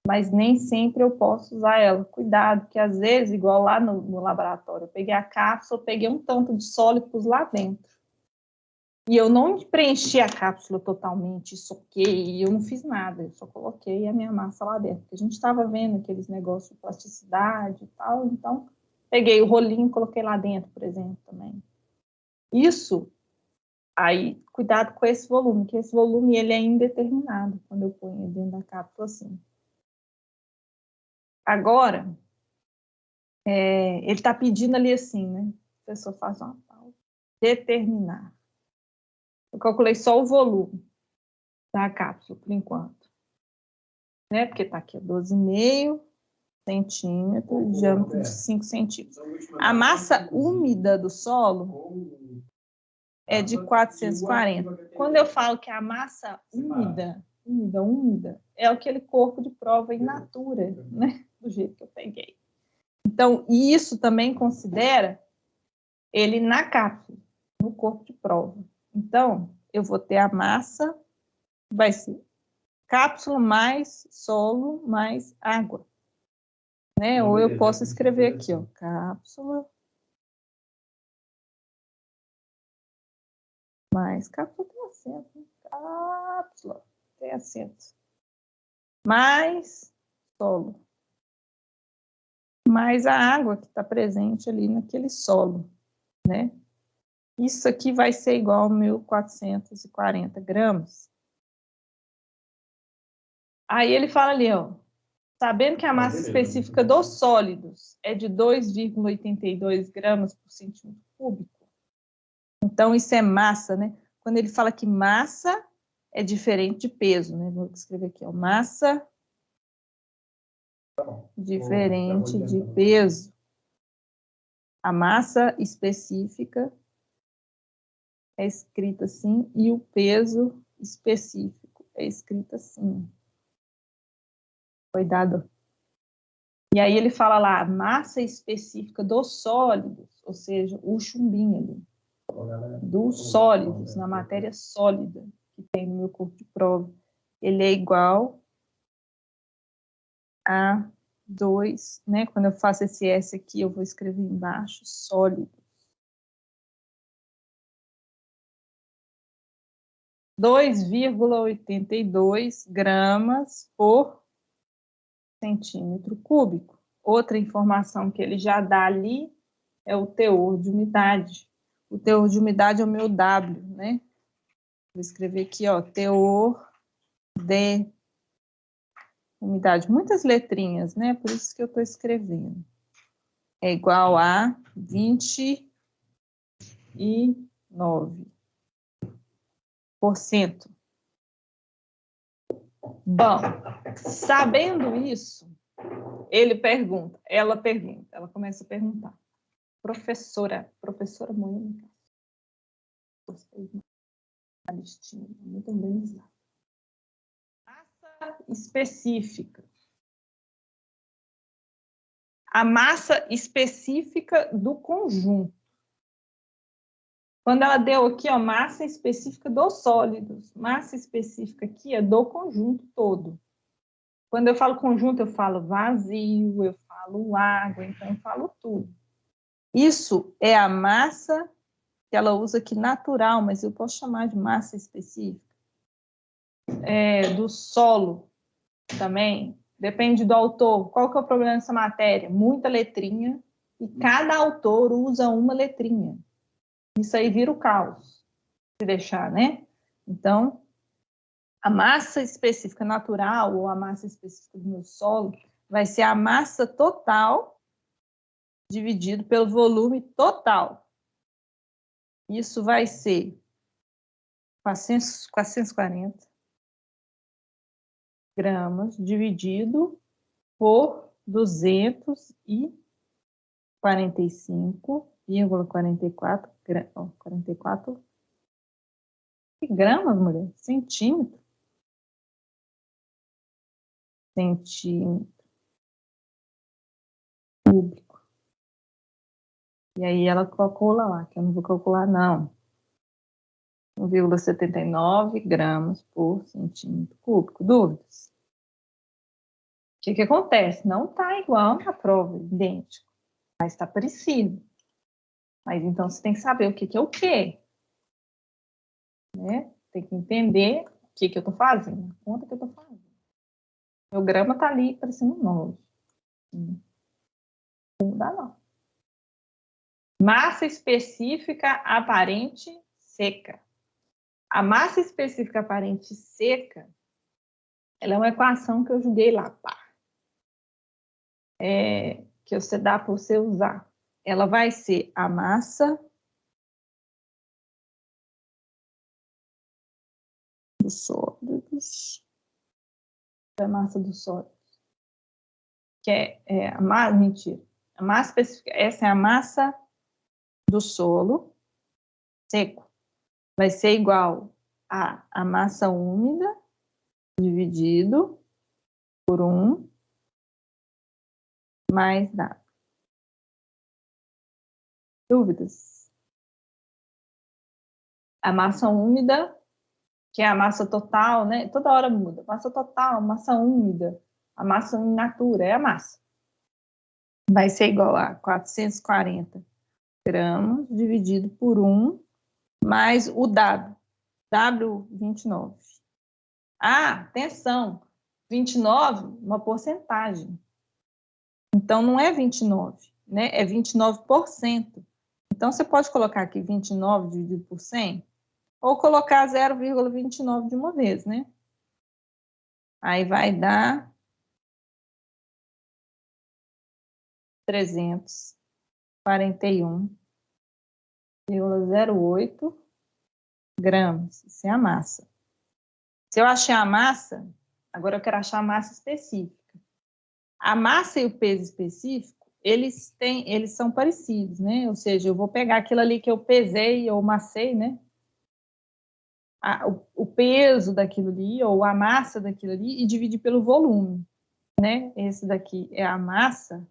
mas nem sempre eu posso usar ela. Cuidado, que às vezes, igual lá no laboratório, eu peguei a cápsula, peguei um tanto de sólidos lá dentro. E eu não preenchi a cápsula totalmente, soquei, eu não fiz nada, eu só coloquei a minha massa lá dentro. Porque a gente estava vendo aqueles negócios de plasticidade e tal, então peguei o rolinho e coloquei lá dentro, por exemplo, também. Isso, aí, cuidado com esse volume, que esse volume ele é indeterminado quando eu ponho dentro da cápsula assim. Agora, ele está pedindo ali assim, né? A pessoa faz uma pausa. Determinar. Eu calculei só o volume da cápsula, por enquanto. Né? Porque está aqui 12,5 centímetros, diâmetro de 5 centímetros. A massa úmida do solo é de 440. Quando eu falo que a massa úmida, é aquele corpo de prova in natura, né? Do jeito que eu peguei. Então, isso também considera ele na cápsula, no corpo de prova. Então, eu vou ter a massa, vai ser cápsula mais solo mais água. Né? Ou eu posso escrever aqui, ó, cápsula Mais cápsula tem acento. Né? Cápsula tem acento. Mais solo. Mais a água que está presente ali naquele solo, né? Isso aqui vai ser igual a 1.440 gramas. Aí ele fala ali, ó, sabendo que a massa específica dos sólidos é de 2,82 gramas por centímetro cúbico. Então, isso é massa, né? Quando ele fala que massa é diferente de peso, né? Vou escrever aqui, ó, massa diferente de peso. A massa específica é escrita assim e o peso específico é escrito assim. Cuidado. E aí ele fala lá, a massa específica dos sólidos, ou seja, o chumbinho ali, dos sólidos, na matéria sólida que tem no meu corpo de prova, ele é igual a 2, né? Quando eu faço esse S aqui, eu vou escrever embaixo, sólido. 2,82 gramas por centímetro cúbico. Outra informação que ele já dá ali é o teor de umidade. O teor de umidade é o meu W, né? Vou escrever aqui, ó, teor de umidade. Muitas letrinhas, né? Por isso que eu estou escrevendo. É igual a 29%. Bom, sabendo isso, ela começa a perguntar. Professora Moênica, gostei da listinha, muito organizada. Massa específica. A massa específica do conjunto. Quando ela deu aqui, ó, massa específica dos sólidos, massa específica aqui é do conjunto todo. Quando eu falo conjunto, eu falo vazio, eu falo água, então eu falo tudo. Isso é a massa que ela usa aqui natural, mas eu posso chamar de massa específica. Do solo também, depende do autor. Qual que é o problema dessa matéria? Muita letrinha, e cada autor usa uma letrinha. Isso aí vira o caos, se deixar, né? Então, a massa específica natural, ou a massa específica do meu solo, vai ser a massa total dividido pelo volume total. Isso vai ser 440 gramas dividido por 245,44 gramas, mulher? Centímetro cúbico. E aí ela calcula lá, que eu não vou calcular, não. 1,79 gramas por centímetro cúbico. Dúvidas? O que acontece? Não está igual na prova, idêntico, mas está parecido. Mas então você tem que saber o que é o quê. Né? Tem que entender o que eu estou fazendo, a conta que eu estou fazendo. Meu grama está ali parecendo 9. Não dá, não. Massa específica aparente seca. A massa específica aparente seca, ela é uma equação que eu joguei lá, pá. Que você dá para você usar. Ela vai ser a massa dos sólidos. A massa dos sólidos. Que é a massa, mentira. A massa específica, essa é a massa do solo seco. Vai ser igual a massa úmida dividido por 1 mais nada. Dúvidas? A massa úmida, que é a massa total, né? Toda hora muda. Massa total, massa úmida, a massa in natura, é a massa. Vai ser igual a 440 gramas dividido por 1 mais o W, W29. Ah, atenção, 29, uma porcentagem. Então, não é 29, né? É 29%. Então, você pode colocar aqui 29 dividido por 100, ou colocar 0,29 de uma vez, né? Aí vai dar 341,08 gramas. Isso é a massa. Se eu achar a massa, agora eu quero achar a massa específica. A massa e o peso específico, eles são parecidos, né? Ou seja, eu vou pegar aquilo ali que eu pesei ou massei, né? O peso daquilo ali, ou a massa daquilo ali, e dividir pelo volume, né? Esse daqui é a massa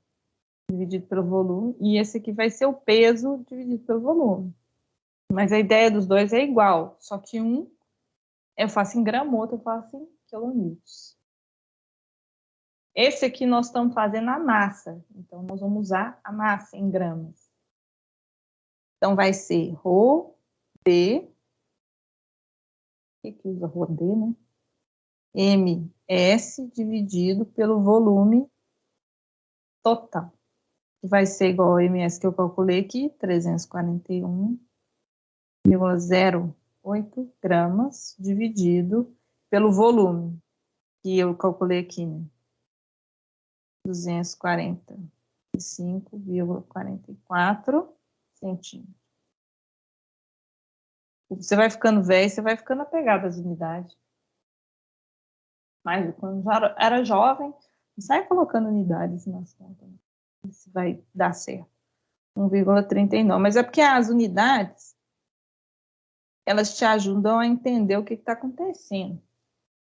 dividido pelo volume, e esse aqui vai ser o peso dividido pelo volume. Mas a ideia dos dois é igual, só que um eu faço em grama, outro eu faço em quilonewtons. Esse aqui nós estamos fazendo a massa, então nós vamos usar a massa em gramas. Então vai ser ρ, D, o que usa ρ, D, né? MS dividido pelo volume total. Que vai ser igual ao MS que eu calculei aqui, 341,08 gramas dividido pelo volume que eu calculei aqui, né? 245,44 centímetros. Você vai ficando velho, você vai ficando apegado às unidades. Mas quando já era jovem, não sai colocando unidades nas contas. Isso vai dar certo. 1,39. Mas é porque as unidades, elas te ajudam a entender o que está acontecendo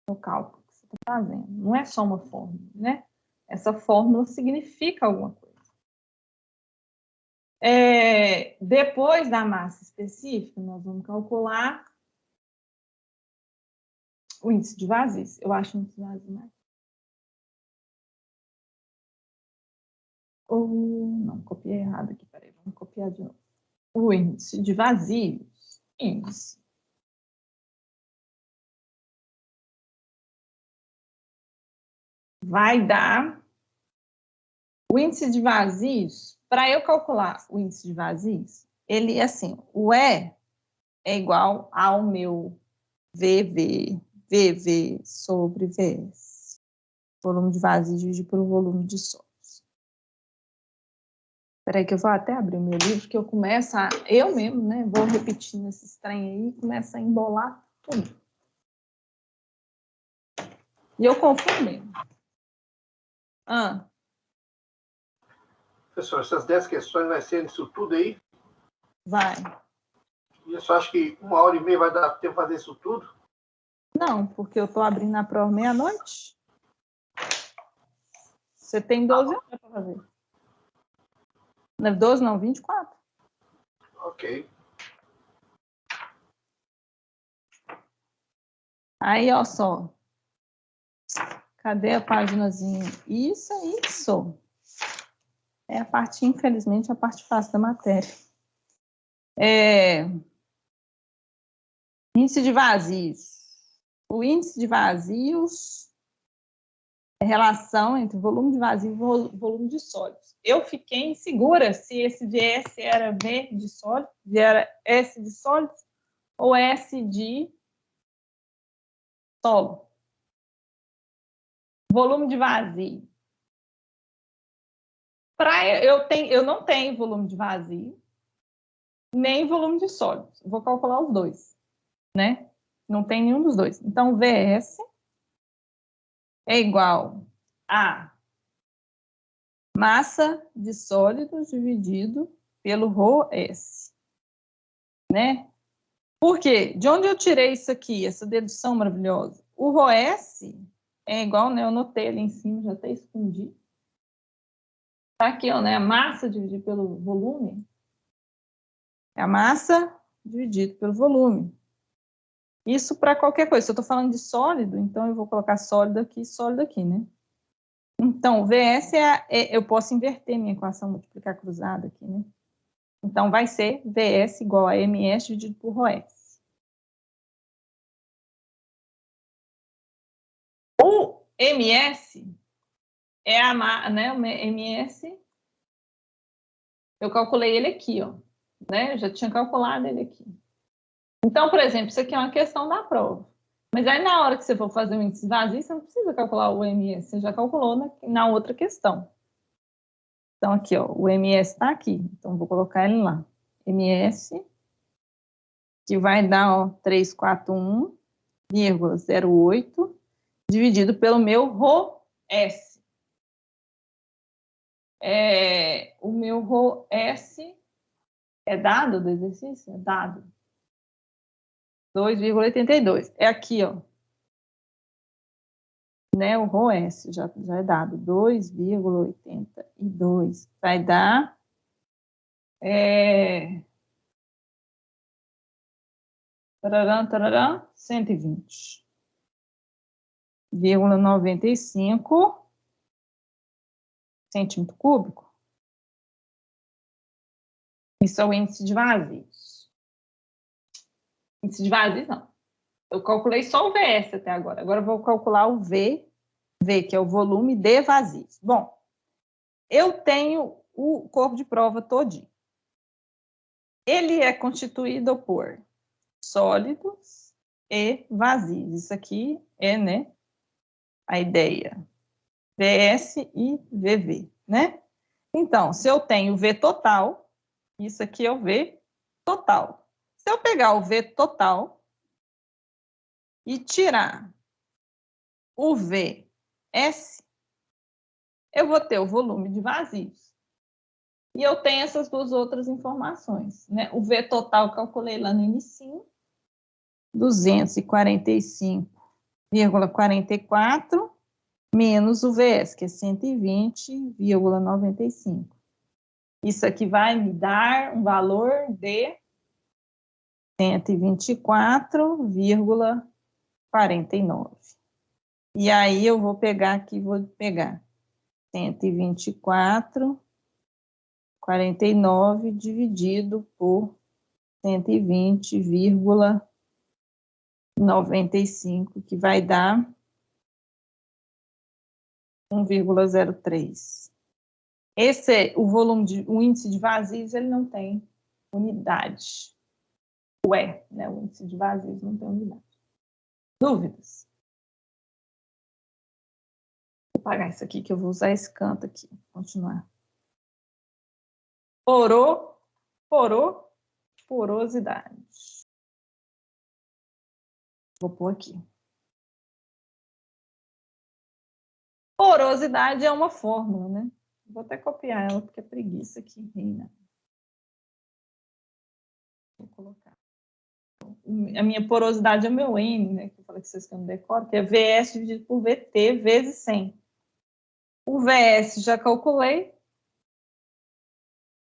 no cálculo que você está fazendo. Não é só uma fórmula, né? Essa fórmula significa alguma coisa. Depois da massa específica, nós vamos calcular o índice de vazio. Eu acho o índice de vazio mais. Ou não, copiei errado aqui, peraí, vamos copiar de novo. O índice de vazios, índice. Vai dar o índice de vazios. Para eu calcular o índice de vazios, ele, assim, o E é igual ao meu VV sobre VS. Volume de vazio dividido pelo volume de sólidos. Espera aí que eu vou até abrir o meu livro, que eu começo eu mesmo, né, vou repetindo esses trem aí, começa a embolar tudo. E eu confundo mesmo. Professor, essas 10 questões vai ser isso tudo aí? Vai. E eu só acho que 1h30 vai dar tempo de fazer isso tudo? Não, porque eu estou abrindo a prova meia-noite. Você tem 12 horas para fazer. Não é 12, não, 24. Ok. Aí, ó só. Cadê a paginazinha? Isso é isso. É a parte, infelizmente, a parte fácil da matéria. Índice de vazios. O índice de vazios é a relação entre volume de vazio e volume de sólidos. Eu fiquei insegura se esse de S era V de sólidos, se era S de sólidos ou S de solo. Volume de vazio. Eu não tenho volume de vazio, nem volume de sólidos. Vou calcular os dois, né? Não tem nenhum dos dois. Então, VS é igual a massa de sólidos dividido pelo ρS, né? Por quê? De onde eu tirei isso aqui, essa dedução maravilhosa? O ρS é igual, né? Eu notei ali em cima, já até escondi. Tá aqui, ó, né? A massa dividida pelo volume é a massa dividido pelo volume. Isso para qualquer coisa. Se eu estou falando de sólido, então eu vou colocar sólido aqui, né? Então, o VS eu posso inverter minha equação multiplicar cruzada aqui, né? Então, vai ser VS igual a MS dividido por ρS. O MS é a, né, o MS, eu calculei ele aqui, ó, né? Eu já tinha calculado ele aqui. Então, por exemplo, isso aqui é uma questão da prova. Mas aí, na hora que você for fazer o índice vazio, você não precisa calcular o MS, você já calculou na outra questão. Então, aqui, ó, o MS está aqui. Então, vou colocar ele lá. MS, que vai dar, ó, 341,08, dividido pelo meu ρS. O meu ρS é dado do exercício? É dado. 2,82. É aqui, ó. Né, o ρS já é dado. 2,82. Vai dar... 120,95 centímetro cúbico. Isso é o índice de vazios. Índice de vazios, não. Eu calculei só o VS até agora. Agora eu vou calcular o V, que é o volume de vazios. Bom, eu tenho o corpo de prova todinho. Ele é constituído por sólidos e vazios. Isso aqui é, né, a ideia. VS e VV, né? Então, se eu tenho V total, isso aqui é o V total. Se eu pegar o V total e tirar o VS, eu vou ter o volume de vazios. E eu tenho essas duas outras informações, né? O V total eu calculei lá no início, 245,44, menos o VS, que é 120,95. Isso aqui vai me dar um valor de 124,49. E aí eu vou pegar aqui, vou pegar 124,49 dividido por 120,95, que vai dar 1,03. Esse é o volume, o índice de vazios, ele não tem unidade. Né? O índice de vazios não tem unidade. Dúvidas? Vou apagar isso aqui, que eu vou usar esse canto aqui. Continuar. Porosidade. Vou pôr aqui. Porosidade é uma fórmula, né? Vou até copiar ela, porque é preguiça aqui reina. Vou colocar. A minha porosidade é o meu N, né? Que eu falei que vocês que eu não decoro, que é VS dividido por VT vezes 100. O VS já calculei.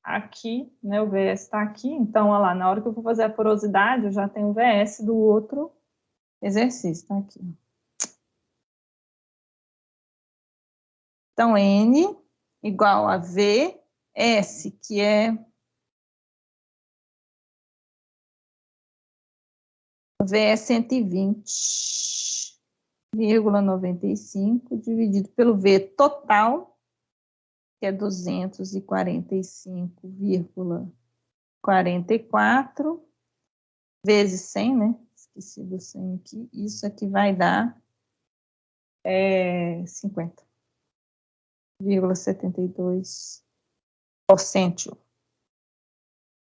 Aqui, né? O VS está aqui. Então, olha lá, na hora que eu for fazer a porosidade, eu já tenho o VS do outro exercício, tá aqui. Então, N igual a VS, que é VS 120,95 dividido pelo V total, que é 245,44 vezes 100, né? Esqueci do 100 aqui. Isso aqui vai dar 50,72%.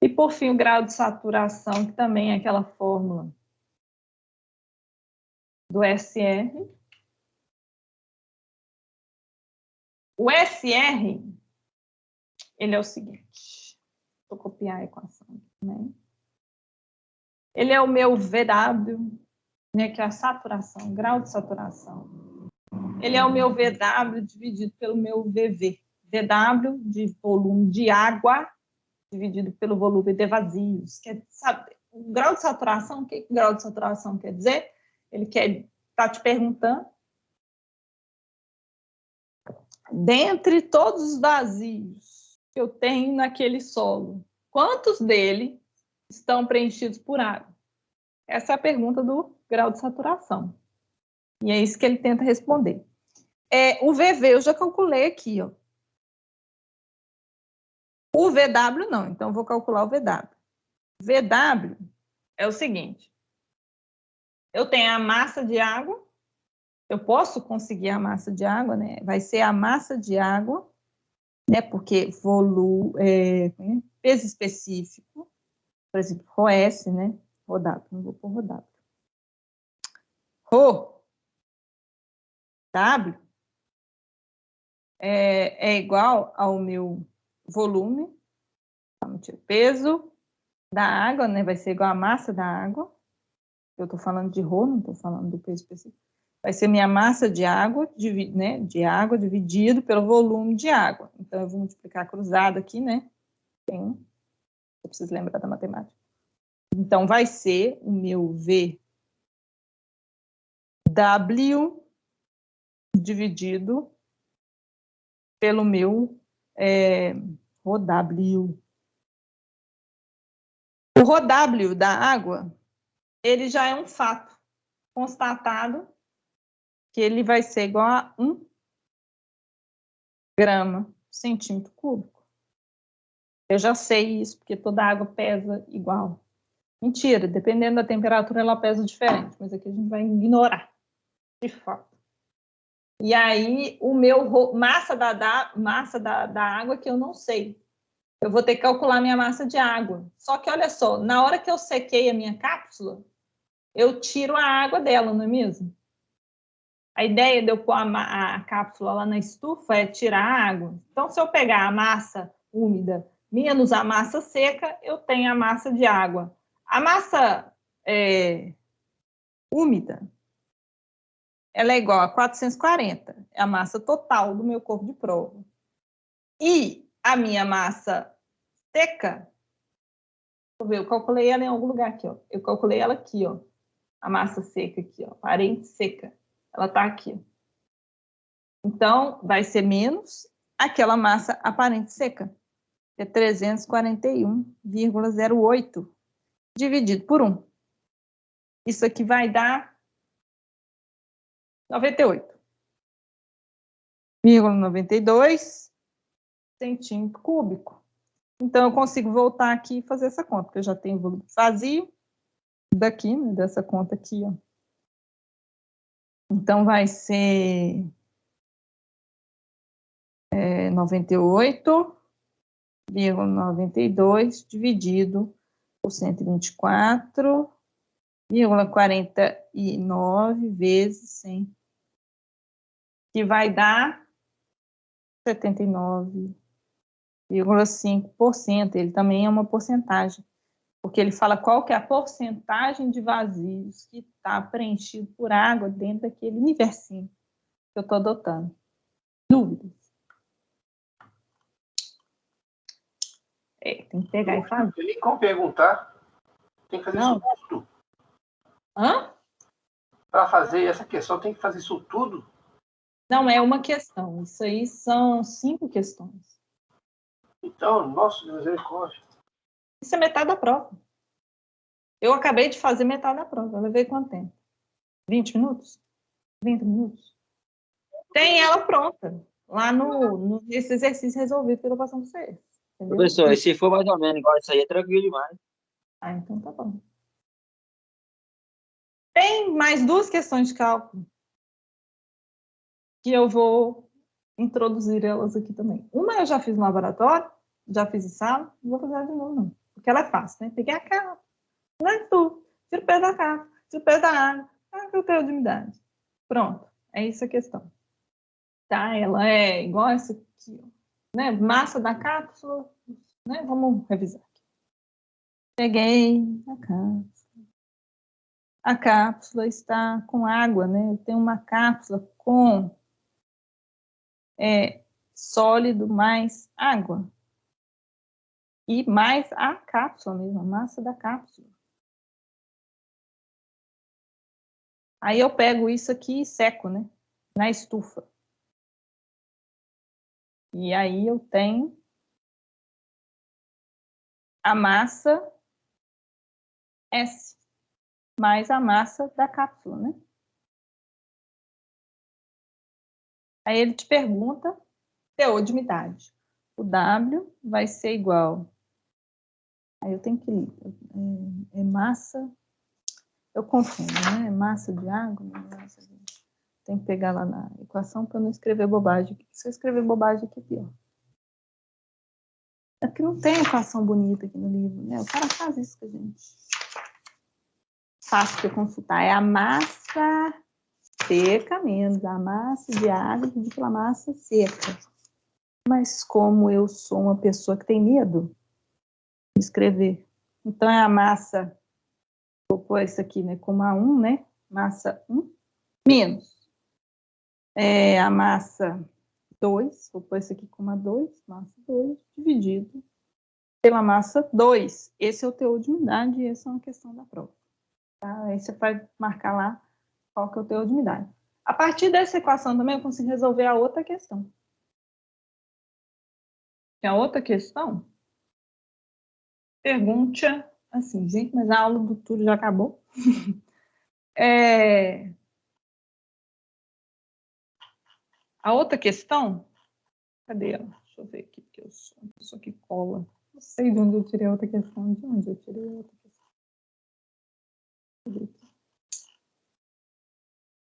E, por fim, o grau de saturação, que também é aquela fórmula do SR. O SR, ele é o seguinte. Vou copiar a equação aqui também. Ele é o meu VW, né, que é a saturação, grau de saturação. Ele é o meu VW dividido pelo meu VV. VW de volume de água dividido pelo volume de vazios. Sabe, o grau de saturação, o que o grau de saturação quer dizer? Ele está te perguntando, dentre todos os vazios que eu tenho naquele solo, quantos dele estão preenchidos por água? Essa é a pergunta do grau de saturação. E é isso que ele tenta responder. O VV eu já calculei aqui, ó. O VW não, então eu vou calcular o VW. VW é o seguinte: eu tenho a massa de água, eu posso conseguir a massa de água, né? Vai ser a massa de água, né? Porque peso específico, por exemplo, ρS, né? ρW, não vou pôr ρW. ρW é igual ao meu volume, peso da água, né? Vai ser igual a massa da água. Eu estou falando de ρ, não estou falando do peso específico. Vai ser minha massa de água, né? De água dividido pelo volume de água. Então, eu vou multiplicar cruzado aqui, né? Eu preciso lembrar da matemática. Então, vai ser o meu VW dividido pelo meu ρW. O ρW da água, ele já é um fato constatado que ele vai ser igual a 1 grama por centímetro cúbico. Eu já sei isso, porque toda água pesa igual. Mentira, dependendo da temperatura, ela pesa diferente, mas aqui a gente vai ignorar, de fato. E aí, o meu massa da água que eu não sei. Eu vou ter que calcular minha massa de água. Só que, olha só, na hora que eu sequei a minha cápsula, eu tiro a água dela, não é mesmo? A ideia de eu pôr a cápsula lá na estufa é tirar a água. Então, se eu pegar a massa úmida menos a massa seca, eu tenho a massa de água. A massa úmida, ela é igual a 440, é a massa total do meu corpo de prova. E a minha massa seca, deixa eu ver, eu calculei ela em algum lugar aqui, ó. Eu calculei ela aqui, ó. A massa seca aqui, ó, parente seca. Ela tá aqui, ó. Então, vai ser menos aquela massa aparente seca, que é 341,08 dividido por 1. Isso aqui vai dar 98,92 centímetro cúbico. Então, eu consigo voltar aqui e fazer essa conta, porque eu já tenho o volume vazio daqui, né, dessa conta aqui, ó. Então, vai ser 98,92 dividido por 124,49 vezes 100, que vai dar 79,5%. Ele também é uma porcentagem, porque ele fala qual que é a porcentagem de vazios que está preenchido por água dentro daquele universinho que eu estou adotando. Dúvidas? Tem que pegar e fazer. Não tem como perguntar. Tem que fazer isso tudo. Hã? Para fazer essa questão, tem que fazer isso tudo? Não é uma questão. Isso aí são 5 questões. Então, nossa, misericórdia. Isso é metade da prova. Eu acabei de fazer metade da prova. Eu levei quanto tempo? 20 minutos? 30 minutos? Tem ela pronta. Lá nesse exercício resolvido que eu tô passando pra vocês. Entendeu? Professor, e se for mais ou menos igual isso aí, é tranquilo demais. Ah, então tá bom. Tem mais 2 questões de cálculo que eu vou introduzir elas aqui também. Uma eu já fiz no laboratório, já fiz em sala, não vou fazer ela de novo, não. Porque ela é fácil, né? Peguei a capa, não é tu, tira o peso da capa, tira o peso da água, que eu tenho de umidade. Pronto, é isso a questão. Tá? Ela é igual essa aqui, ó, né? Massa da cápsula, né? Vamos revisar aqui. Peguei a cápsula. A cápsula está com água, né? Eu tenho uma cápsula com sólido mais água. E mais a cápsula mesmo, a massa da cápsula. Aí eu pego isso aqui e seco, né? Na estufa. E aí eu tenho a massa S mais a massa da cápsula, né? Aí ele te pergunta teor de umidade. O W vai ser igual. Aí eu tenho que... É massa... Eu confundo, né? Massa de água, massa de... Tem que pegar lá na equação para não escrever bobagem. Se eu escrever bobagem aqui, é pior. É que não tem equação bonita aqui no livro, né? O cara faz isso com a gente. Fácil de consultar. É a massa seca menos a massa de água dividido pela massa seca. Mas como eu sou uma pessoa que tem medo de escrever, então é a massa, vou pôr isso aqui, né, como A1, né? Massa 1 menos a massa 2, vou pôr isso aqui como A2, massa 2, dividido pela massa 2. Esse é o teor de umidade e essa é uma questão da prova. Tá? Aí você vai marcar lá qual que é o teor de umidade. A partir dessa equação também eu consigo resolver a outra questão. A outra questão pergunte assim, gente, mas a aula do Túlio já acabou. A outra questão, cadê ela? Deixa eu ver aqui, porque eu sou uma pessoa que cola. Não sei de onde eu tirei a outra questão. De onde eu tirei a outra questão?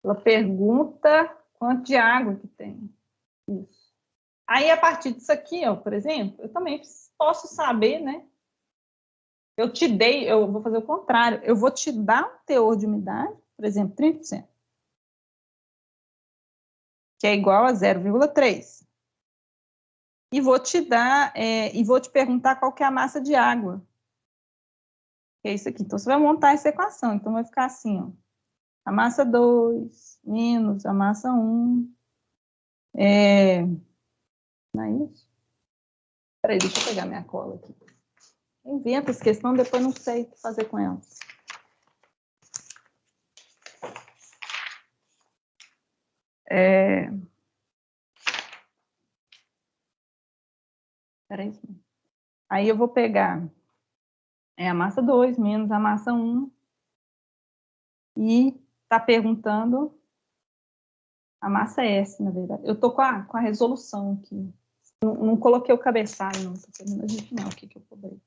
Ela pergunta quanto de água que tem. Isso. Aí, a partir disso aqui, ó, por exemplo, eu também posso saber, né? Eu vou fazer o contrário. Eu vou te dar um teor de umidade, por exemplo, 30%. Que é igual a 0,3. E vou te dar, e vou te perguntar qual que é a massa de água. Que é isso aqui. Então, você vai montar essa equação. Então, vai ficar assim, ó. A massa 2 menos a massa 1. Não é isso? Peraí, deixa eu pegar minha cola aqui. Inventa essa questão, depois não sei o que fazer com ela. Peraí. Aí eu vou pegar a massa 2 menos a massa 1 e está perguntando a massa S, na verdade. Eu estou com a resolução aqui. Não coloquei o cabeçalho, não. Estou querendo adivinhar o que eu cobrei.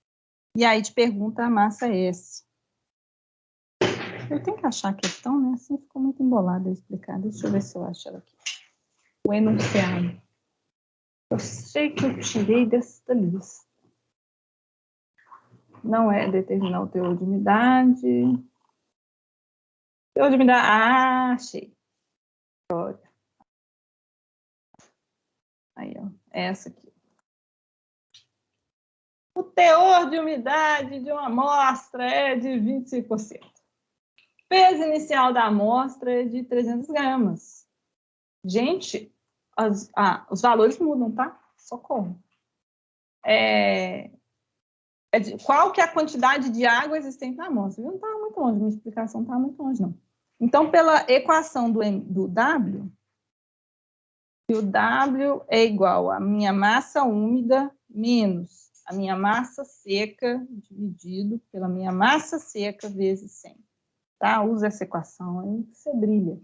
E aí te pergunta a massa S. Eu tenho que achar a questão, né? Assim ficou muito embolada a explicar. Deixa eu ver se eu acho ela aqui. O enunciado. Eu sei que eu tirei dessa lista. Não é determinar o teor de umidade. Teor de umidade. Ah, achei. Olha. Aí, ó. Essa aqui. O teor de umidade de uma amostra é de 25%. Peso inicial da amostra é de 300 gramas. Gente, os valores mudam, tá? Socorro. Qual que é a quantidade de água existente na amostra? Não está muito longe, minha explicação não está muito longe, não. Então, pela equação do W, o W é igual a minha massa úmida menos a minha massa seca dividido pela minha massa seca vezes 100. Tá? Usa essa equação aí que você brilha.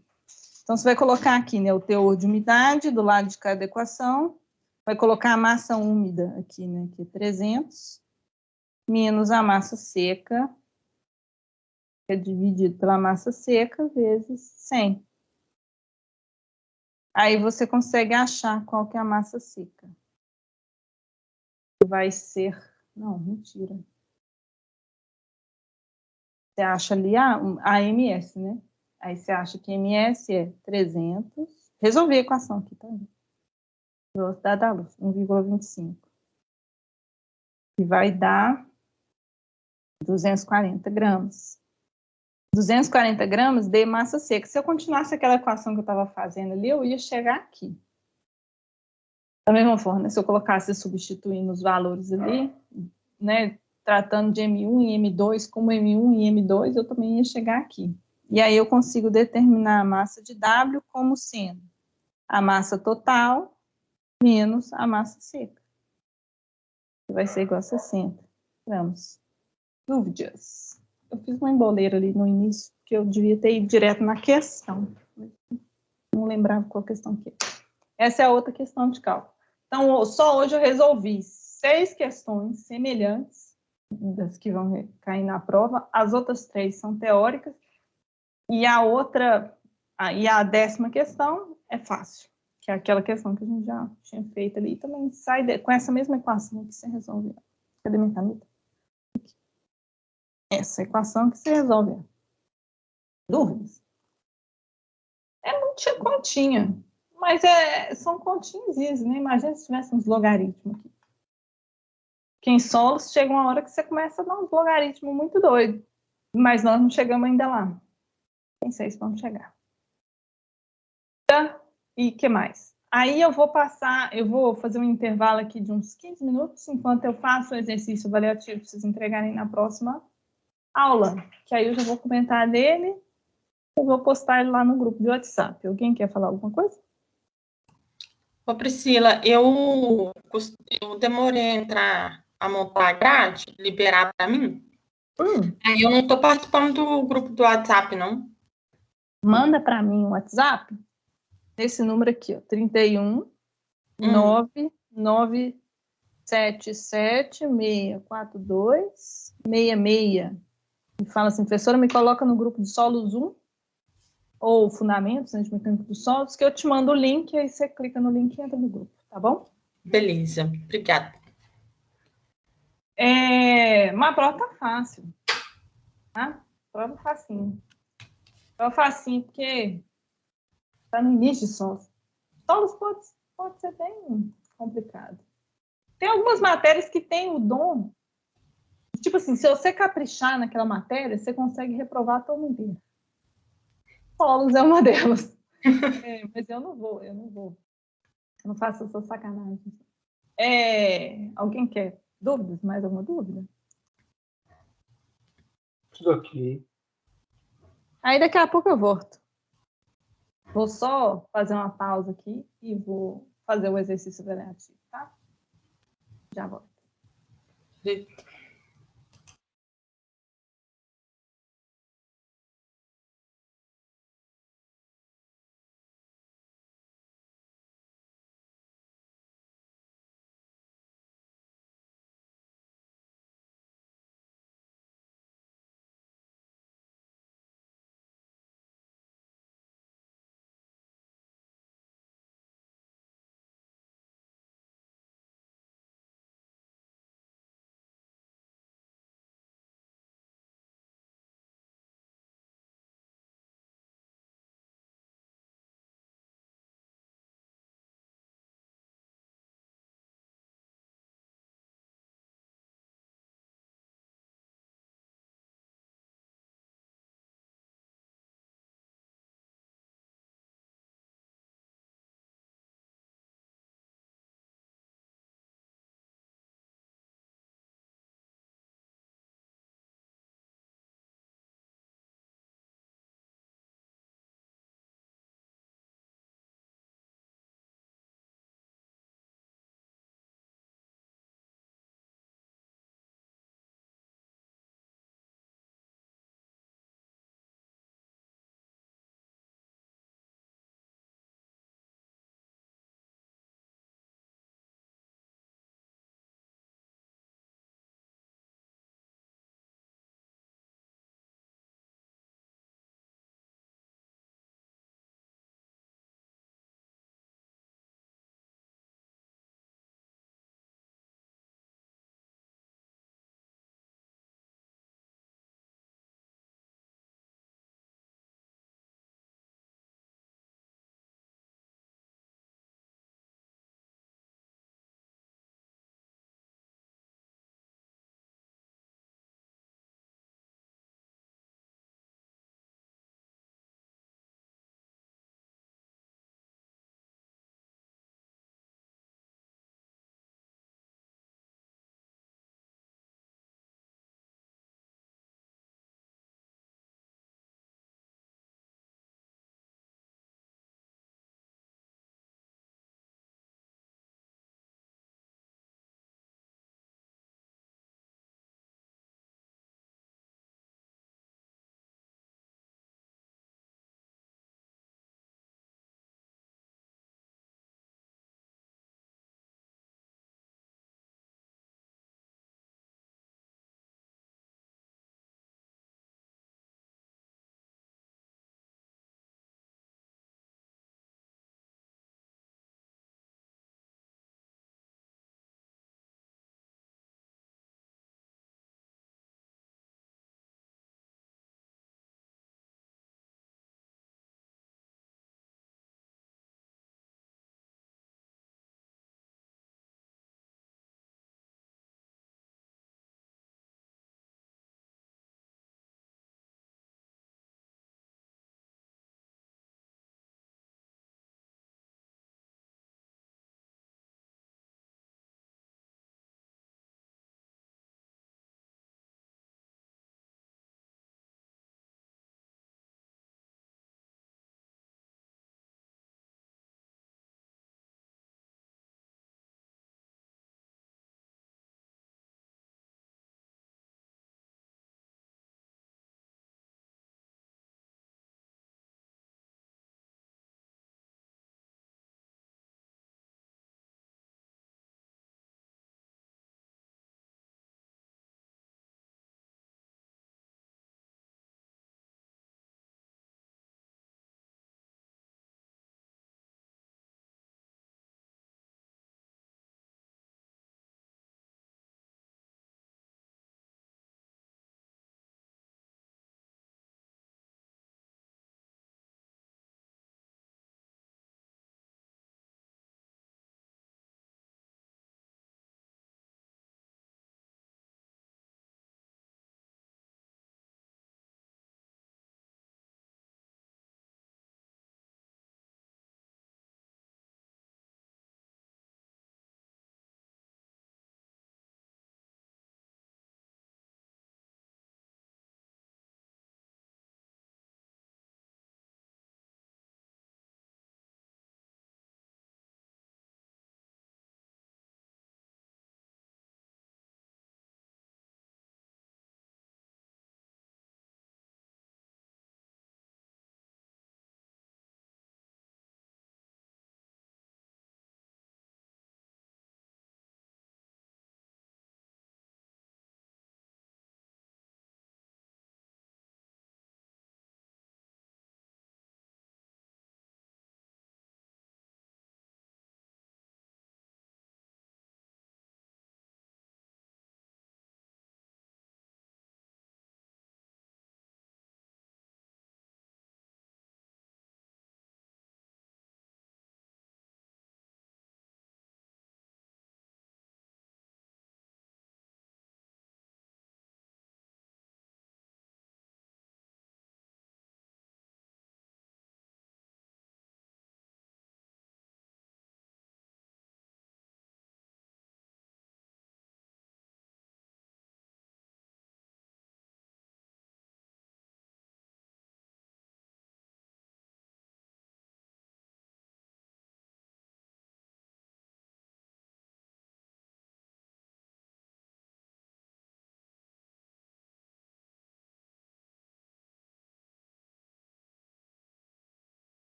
Então, você vai colocar aqui, né, o teor de umidade do lado de cada equação, vai colocar a massa úmida aqui, né, que é 300, menos a massa seca, que é dividido pela massa seca, vezes 100. Aí você consegue achar qual que é a massa seca. Vai ser... Não, mentira. Você acha ali a MS, né? Aí você acha que MS é 300. Resolvi a equação aqui, tá? Velocidade da luz, 1,25. E vai dar 240 gramas. 240 gramas de massa seca. Se eu continuasse aquela equação que eu estava fazendo ali, eu ia chegar aqui. Da mesma forma, né? Se eu colocasse substituindo os valores ali, né, tratando de M1 e M2 como M1 e M2, eu também ia chegar aqui. E aí eu consigo determinar a massa de W como sendo a massa total menos a massa seca. Que vai ser igual a 60. Vamos. Dúvidas. Eu fiz uma emboleira ali no início, que eu devia ter ido direto na questão. Não lembrava qual questão que é. Essa é a outra questão de cálculo. Então, só hoje eu resolvi 6 questões semelhantes das que vão cair na prova. As outras 3 são teóricas. E a 10ª questão é fácil, que é aquela questão que a gente já tinha feito ali. Também sai com essa mesma equação que você resolve. Cadê minha caneta? Essa equação que você resolve. Dúvidas? É muito continha. Mas são continhas, né? Imagina se tivesse uns logaritmos aqui. Que em solos chega uma hora que você começa a dar uns logaritmos muito doidos. Mas nós não chegamos ainda lá. Nem sei se vamos chegar. E o que mais? Aí eu vou fazer um intervalo aqui de uns 15 minutos, enquanto eu faço o exercício avaliativo para vocês entregarem na próxima aula. Que aí eu já vou comentar dele e vou postar ele lá no grupo de WhatsApp. Alguém quer falar alguma coisa? Ô, Priscila, eu demorei a montar a grade, liberar para mim. Aí eu não estou participando do grupo do WhatsApp, não. Manda para mim o WhatsApp, nesse número aqui, ó, 31 997764266. E fala assim, professora, me coloca no grupo de solos 1, ou fundamentos, né, de mecânica dos solos, que eu te mando o link, aí você clica no link e entra no grupo, tá bom? Beleza, obrigada. Uma prova tá fácil, tá? Prova facinho. Prova facinho, porque tá no início de solos. Solos pode ser bem complicado. Tem algumas matérias que tem o dom, tipo assim, se você caprichar naquela matéria, você consegue reprovar todo mundo. Solos é uma delas. Mas eu não vou. Eu não faço essa sacanagem. Alguém quer dúvidas? Mais alguma dúvida? Tudo ok. Aí daqui a pouco eu volto. Vou só fazer uma pausa aqui e vou fazer o exercício avaliativo, tá? Já volto.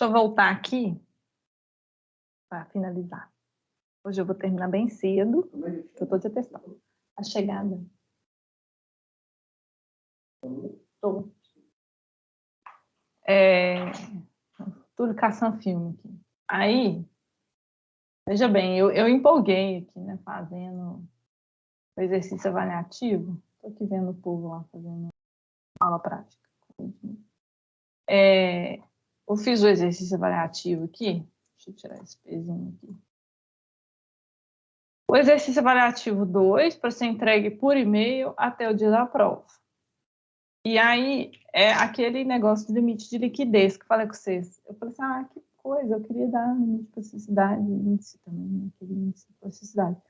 Deixa eu voltar aqui para finalizar. Hoje eu vou terminar bem cedo, porque eu estou te testando. A chegada. Estou. Tudo caçando filme aqui. Aí, veja bem, eu empolguei aqui, né, fazendo o exercício avaliativo. Estou aqui vendo o povo lá fazendo aula prática. Eu fiz o exercício avaliativo aqui. Deixa eu tirar esse pezinho aqui. O exercício avaliativo 2, para ser entregue por e-mail até o dia da prova. E aí, é aquele negócio de limite de liquidez que eu falei com vocês. Eu falei assim, que coisa, eu queria dar limite de plasticidade, índice também, né? Aquele índice de plasticidade.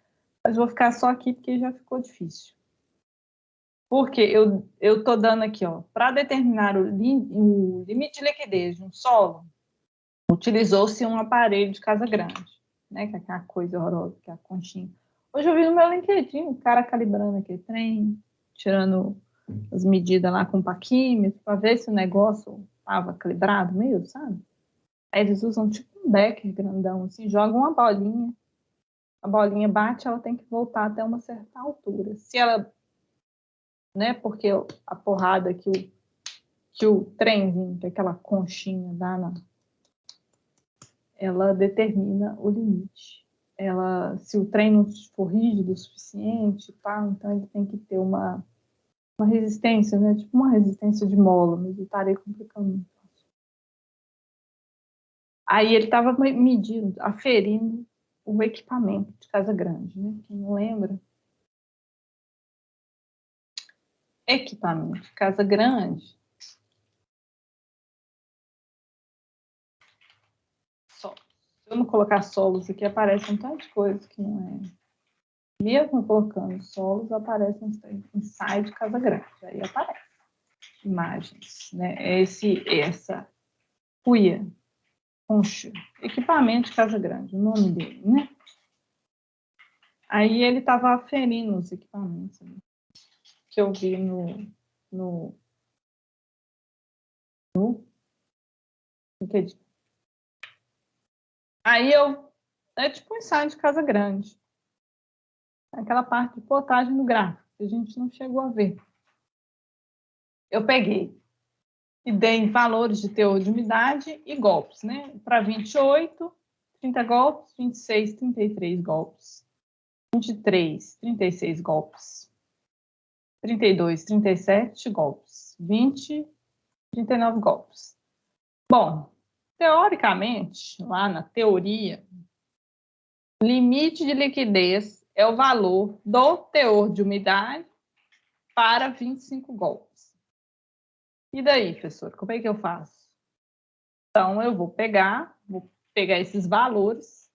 Mas vou ficar só aqui porque já ficou difícil. Porque eu estou dando aqui, para determinar o limite de liquidez de um solo, utilizou-se um aparelho de casa grande, né? Que é aquela coisa horrorosa, que é a conchinha. Hoje eu vi no meu LinkedIn o cara calibrando aquele trem, tirando as medidas lá com o paquímetro, para ver se o negócio estava calibrado mesmo, sabe? Aí eles usam tipo um becker grandão, assim, jogam uma bolinha, a bolinha bate, ela tem que voltar até uma certa altura. Se ela, né, porque a porrada que o trenzinho, que é aquela conchinha dá ela determina o limite. Se o trem não for rígido o suficiente, então ele tem que ter uma resistência, né? Tipo uma resistência de mola, mas eu estarei complicando. Aí ele estava medindo, aferindo o equipamento de casa grande, né? Quem não lembra? Equipamento de casa grande. Se eu não colocar solos aqui, aparece um tanto de coisa que não é. Mesmo colocando solos, aparece um ensaio de casa grande. Aí aparece imagens, né? Essa cuia, concha, equipamento de casa grande, o nome dele, né? Aí ele estava aferindo os equipamentos, né, que eu vi no LinkedIn. Aí é tipo um ensaio de casa grande. Aquela parte de plotagem no gráfico, que a gente não chegou a ver. Eu peguei e dei valores de teor de umidade e golpes, né? Para 28, 30 golpes, 26, 33 golpes, 23, 36 golpes, 32, 37 golpes, 20, 39 golpes. Bom, teoricamente, lá na teoria, limite de liquidez é o valor do teor de umidade para 25 golpes. E daí, professor, como é que eu faço? Então, eu vou pegar esses valores.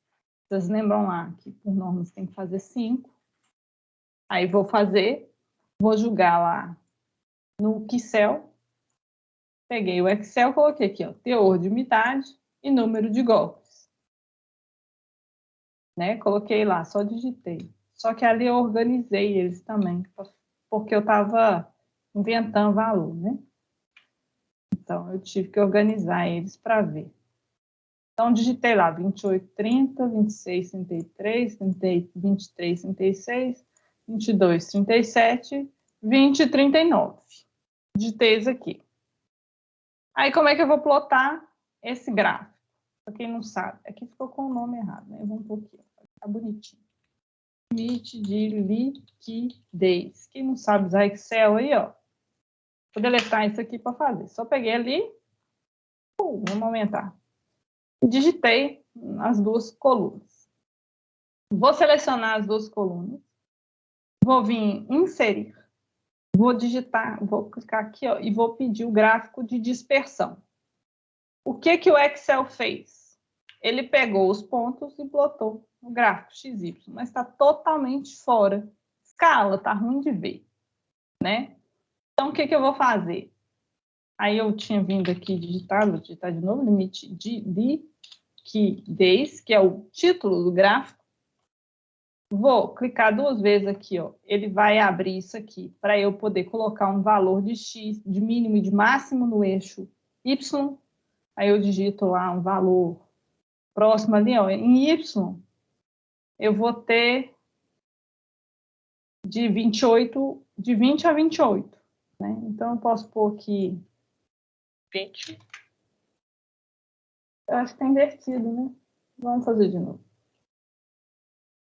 Vocês lembram lá que por norma você tem que fazer 5. Aí vou jogar lá no Excel. Peguei o Excel, coloquei aqui, teor de umidade e número de golpes. Né? Coloquei lá, só digitei. Só que ali eu organizei eles também, porque eu estava inventando valor, né? Então, eu tive que organizar eles para ver. Então, digitei lá 28, 30, 26, 33, 23, 36, 22, 37, 20, 39. Digitei isso aqui. Aí, como é que eu vou plotar esse gráfico? Para quem não sabe, aqui ficou com o nome errado, né? Vamos pôr aqui, tá bonitinho. Limite de liquidez. Quem não sabe usar Excel aí, vou deletar isso aqui para fazer. Só peguei ali, vamos aumentar. Digitei as duas colunas. Vou selecionar as duas colunas. Vou vir inserir. Vou digitar, vou clicar aqui, e vou pedir o gráfico de dispersão. O que o Excel fez? Ele pegou os pontos e plotou no gráfico XY, mas está totalmente fora. Escala, tá ruim de ver, né? Então, o que eu vou fazer? Aí eu tinha vindo aqui digitar, vou digitar de novo, limite de liquidez, que é o título do gráfico. Vou clicar 2 vezes aqui, ele vai abrir isso aqui, para eu poder colocar um valor de X, de mínimo e de máximo no eixo Y. aí eu digito lá um valor próximo ali, ó, em Y, eu vou ter de 20 a 28, né? Então, eu posso pôr aqui 20. Eu acho que está invertido, né? Vamos fazer de novo.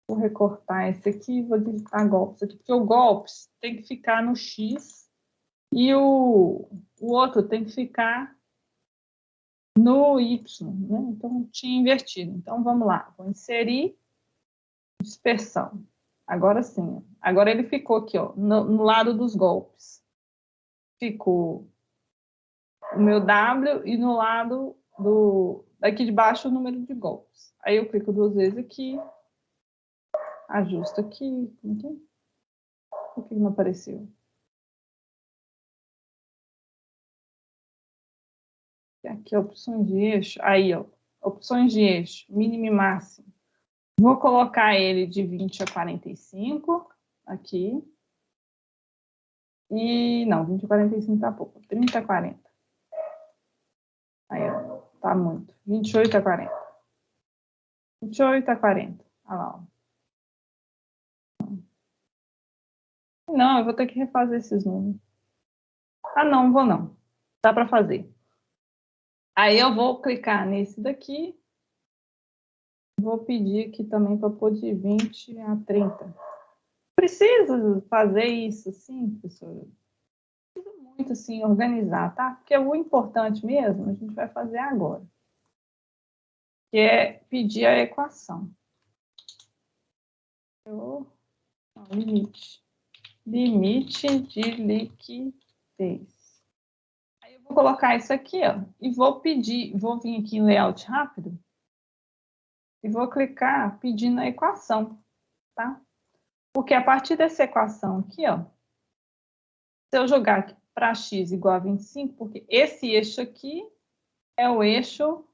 Vou recortar esse aqui e vou digitar golpes aqui, porque o golpes tem que ficar no X e o outro tem que ficar no Y, né? Então, tinha invertido. Então, vamos lá. Vou inserir dispersão. Agora sim. Agora ele ficou aqui, ó, no lado dos golpes. Ficou o meu W e no lado daqui de baixo o número de golpes. Aí eu clico 2 vezes aqui, ajusto aqui. Por que não apareceu? Aqui, opções de eixo. Aí, ó, opções de eixo, mínimo e máximo. Vou colocar ele de 20 a 45, aqui. E, não, 20 a 45 tá pouco. 30 a 40. Aí, ó, tá muito. 28 a 40. 28 a 40. Olha lá, ó. Não, eu vou ter que refazer esses números. Ah, não, vou não. Dá para fazer. Aí eu vou clicar nesse daqui. Vou pedir aqui também para pôr de 20 a 30. Preciso fazer isso, sim, professora? Preciso muito, assim, organizar, tá? Porque o importante mesmo a gente vai fazer agora. Que é pedir a equação. Limite. Limite de liquidez. Aí eu vou colocar isso aqui, ó, e vou pedir, vou vir aqui em layout rápido e vou clicar pedindo a equação, tá? Porque a partir dessa equação aqui, ó, se eu jogar aqui para x igual a 25, porque esse eixo aqui é o eixo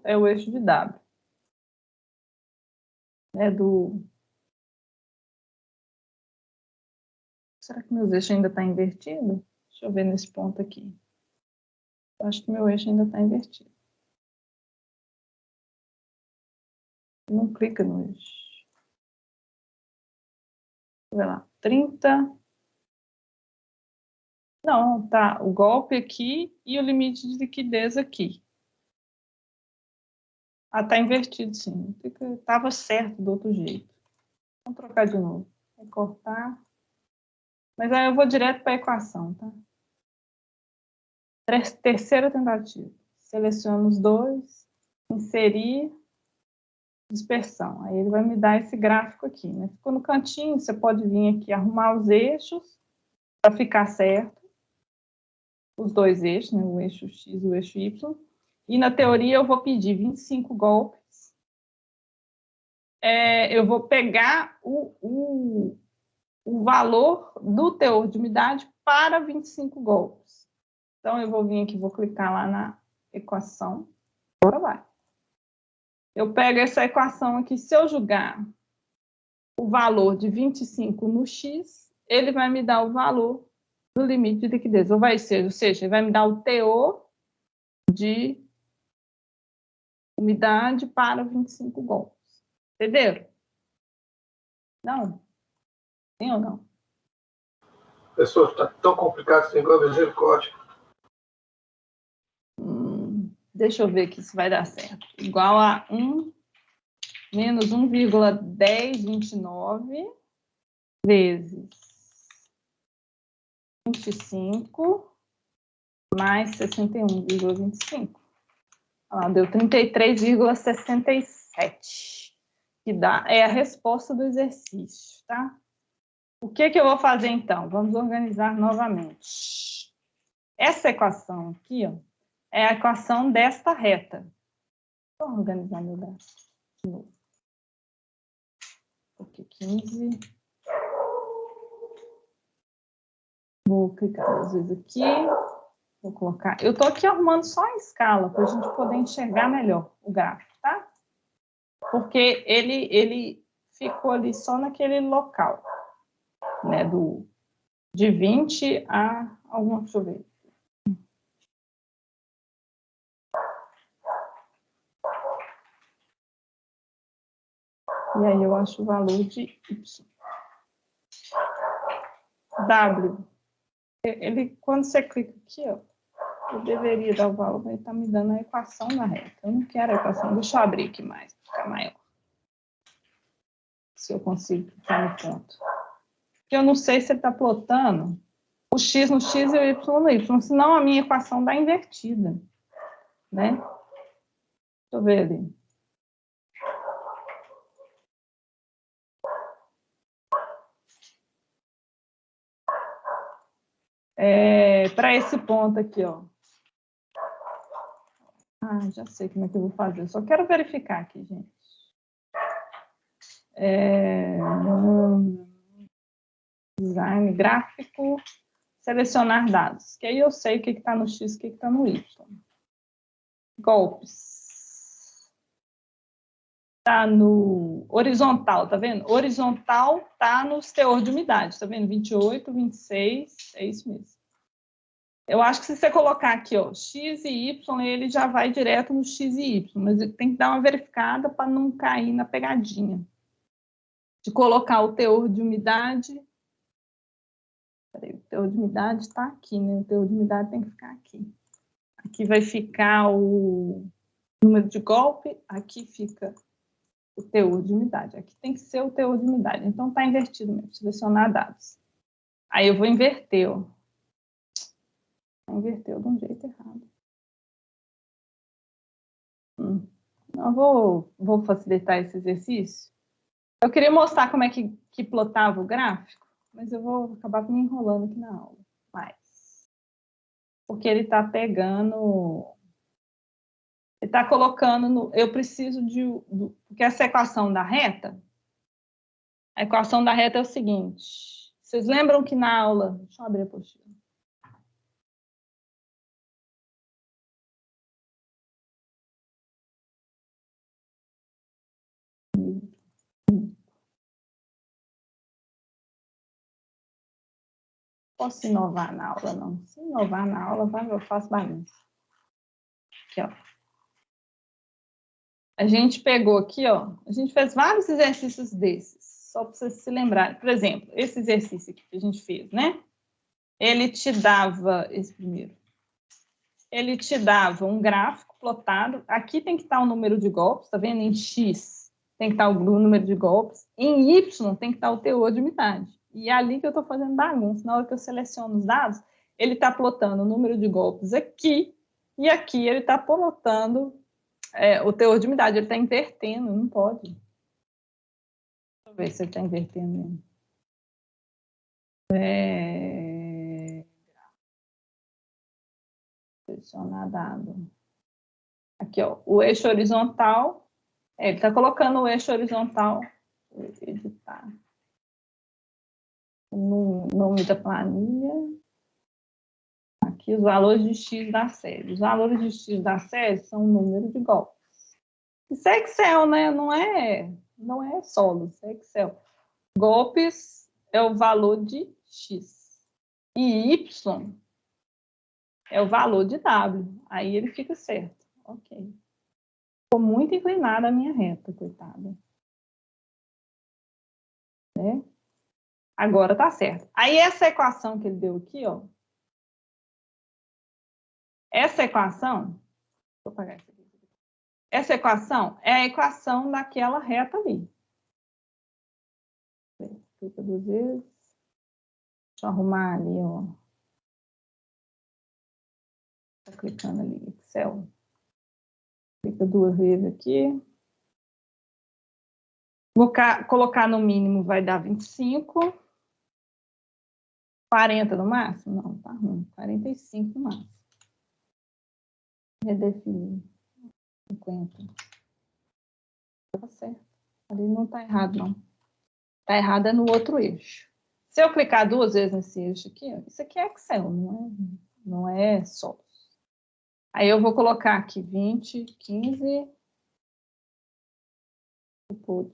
é o eixo de W. Será que meus eixos ainda está invertido? Deixa eu ver nesse ponto aqui. Eu acho que meu eixo ainda está invertido. Não clica no eixo. Vai lá, 30. Não, tá o golpe aqui e o limite de liquidez aqui. Ah, tá invertido, sim. Tava certo do outro jeito. Vamos trocar de novo. Recortar. Mas aí eu vou direto para a equação, tá? Terceira tentativa. Seleciono os dois, inserir, dispersão. Aí ele vai me dar esse gráfico aqui, né? Ficou no cantinho, você pode vir aqui arrumar os eixos para ficar certo. Os dois eixos, né? O eixo X e o eixo Y. E na teoria eu vou pedir 25 golpes. Eu vou pegar o valor do teor de umidade para 25 golpes. Então, eu vou vir aqui, vou clicar lá na equação. Agora vai. Eu pego essa equação aqui, se eu jogar o valor de 25 no X, ele vai me dar o valor do limite de liquidez. Ou seja, ele vai me dar o teor de umidade para 25 golpes. Entenderam? Não? Sim ou não? Pessoal, está tão complicado esse negócio, misericórdia. Deixa eu ver aqui se vai dar certo. Igual a 1 menos 1,1029 vezes 25 mais 61,25. Deu 33,67. Que é a resposta do exercício, tá? O que eu vou fazer, então? Vamos organizar novamente. Essa equação aqui, ó, é a equação desta reta. Vou organizar meu braço de novo. Aqui, 15. Vou clicar 2 vezes aqui. Vou colocar... Eu estou aqui arrumando só a escala, para a gente poder enxergar melhor o gráfico, tá? Porque ele ficou ali só naquele local. né, de 20 a alguma, deixa eu ver. E aí eu acho o valor de Y. W. Ele, quando você clica aqui, ó, eu deveria dar o valor, mas ele está me dando a equação da reta. Eu não quero a equação. Deixa eu abrir aqui mais, para ficar maior. Se eu consigo clicar no ponto. Porque eu não sei se ele está plotando o x no x e o y no y, senão a minha equação dá invertida, né? Deixa eu ver ali. Para esse ponto aqui, ó. Ah, já sei como é que eu vou fazer. Eu só quero verificar aqui, gente. Design gráfico, selecionar dados. Que aí eu sei o que está no X e o que está no Y. Golpes. Está no horizontal, tá vendo? Horizontal está nos teor de umidade, tá vendo? 28, 26, é isso mesmo. Eu acho que se você colocar aqui, ó, X e Y, ele já vai direto no X e Y, mas ele tem que dar uma verificada para não cair na pegadinha. De colocar o teor de umidade. Peraí, o teor de umidade está aqui, né? O teor de umidade tem que ficar aqui. Aqui vai ficar o número de golpe, aqui fica o teor de umidade. Aqui tem que ser o teor de umidade. Então, está invertido mesmo, selecionar dados. Aí eu vou inverter, ó. Inverteu de um jeito errado. Eu vou facilitar esse exercício. Eu queria mostrar como é que plotava o gráfico, mas eu vou acabar me enrolando aqui na aula. Porque ele está pegando... Ele está colocando... eu preciso porque essa equação da reta... A equação da reta é o seguinte. Vocês lembram que na aula... Deixa eu abrir a apostila. Posso inovar na aula, não. Se inovar na aula, eu faço bagunça. Aqui, ó. A gente pegou aqui, ó. A gente fez vários exercícios desses, só para vocês se lembrarem. Por exemplo, esse exercício aqui que a gente fez, né? Ele te dava, esse primeiro, ele te dava um gráfico plotado. Aqui tem que estar o número de golpes, tá vendo? Em X tem que estar o número de golpes. Em Y tem que estar o teor de umidade. E é ali que eu estou fazendo bagunça. Na hora que eu seleciono os dados, ele está plotando o número de golpes aqui, e aqui ele está plotando o teor de umidade. Ele está invertendo, não pode. Deixa eu ver se ele está invertendo mesmo. Selecionar dado. Aqui, ó, o eixo horizontal. Ele está colocando o eixo horizontal. Editar. No nome da planilha. Aqui os valores de X da série. Os valores de X da série são o número de golpes. Isso é Excel, né? Não é solo, isso é Excel. Golpes é o valor de X. E Y é o valor de W. Aí ele fica certo. Ok. Ficou muito inclinada a minha reta, coitada. Né? Agora tá certo. Aí essa equação que ele deu aqui, ó. Essa equação... Vou apagar isso aqui. Essa equação é a equação daquela reta ali. Clica 2 vezes. Deixa eu arrumar ali, ó. Tá clicando ali, Excel. Clica 2 vezes aqui. Vou colocar no mínimo, vai dar 25. 40 no máximo? Não, tá ruim. 45 no máximo. Redefinir. 50. Tá certo. Ali não tá errado, não. Tá errado é no outro eixo. Se eu clicar 2 vezes nesse eixo aqui, ó, isso aqui é Excel, não é só. Aí eu vou colocar aqui 20, 15,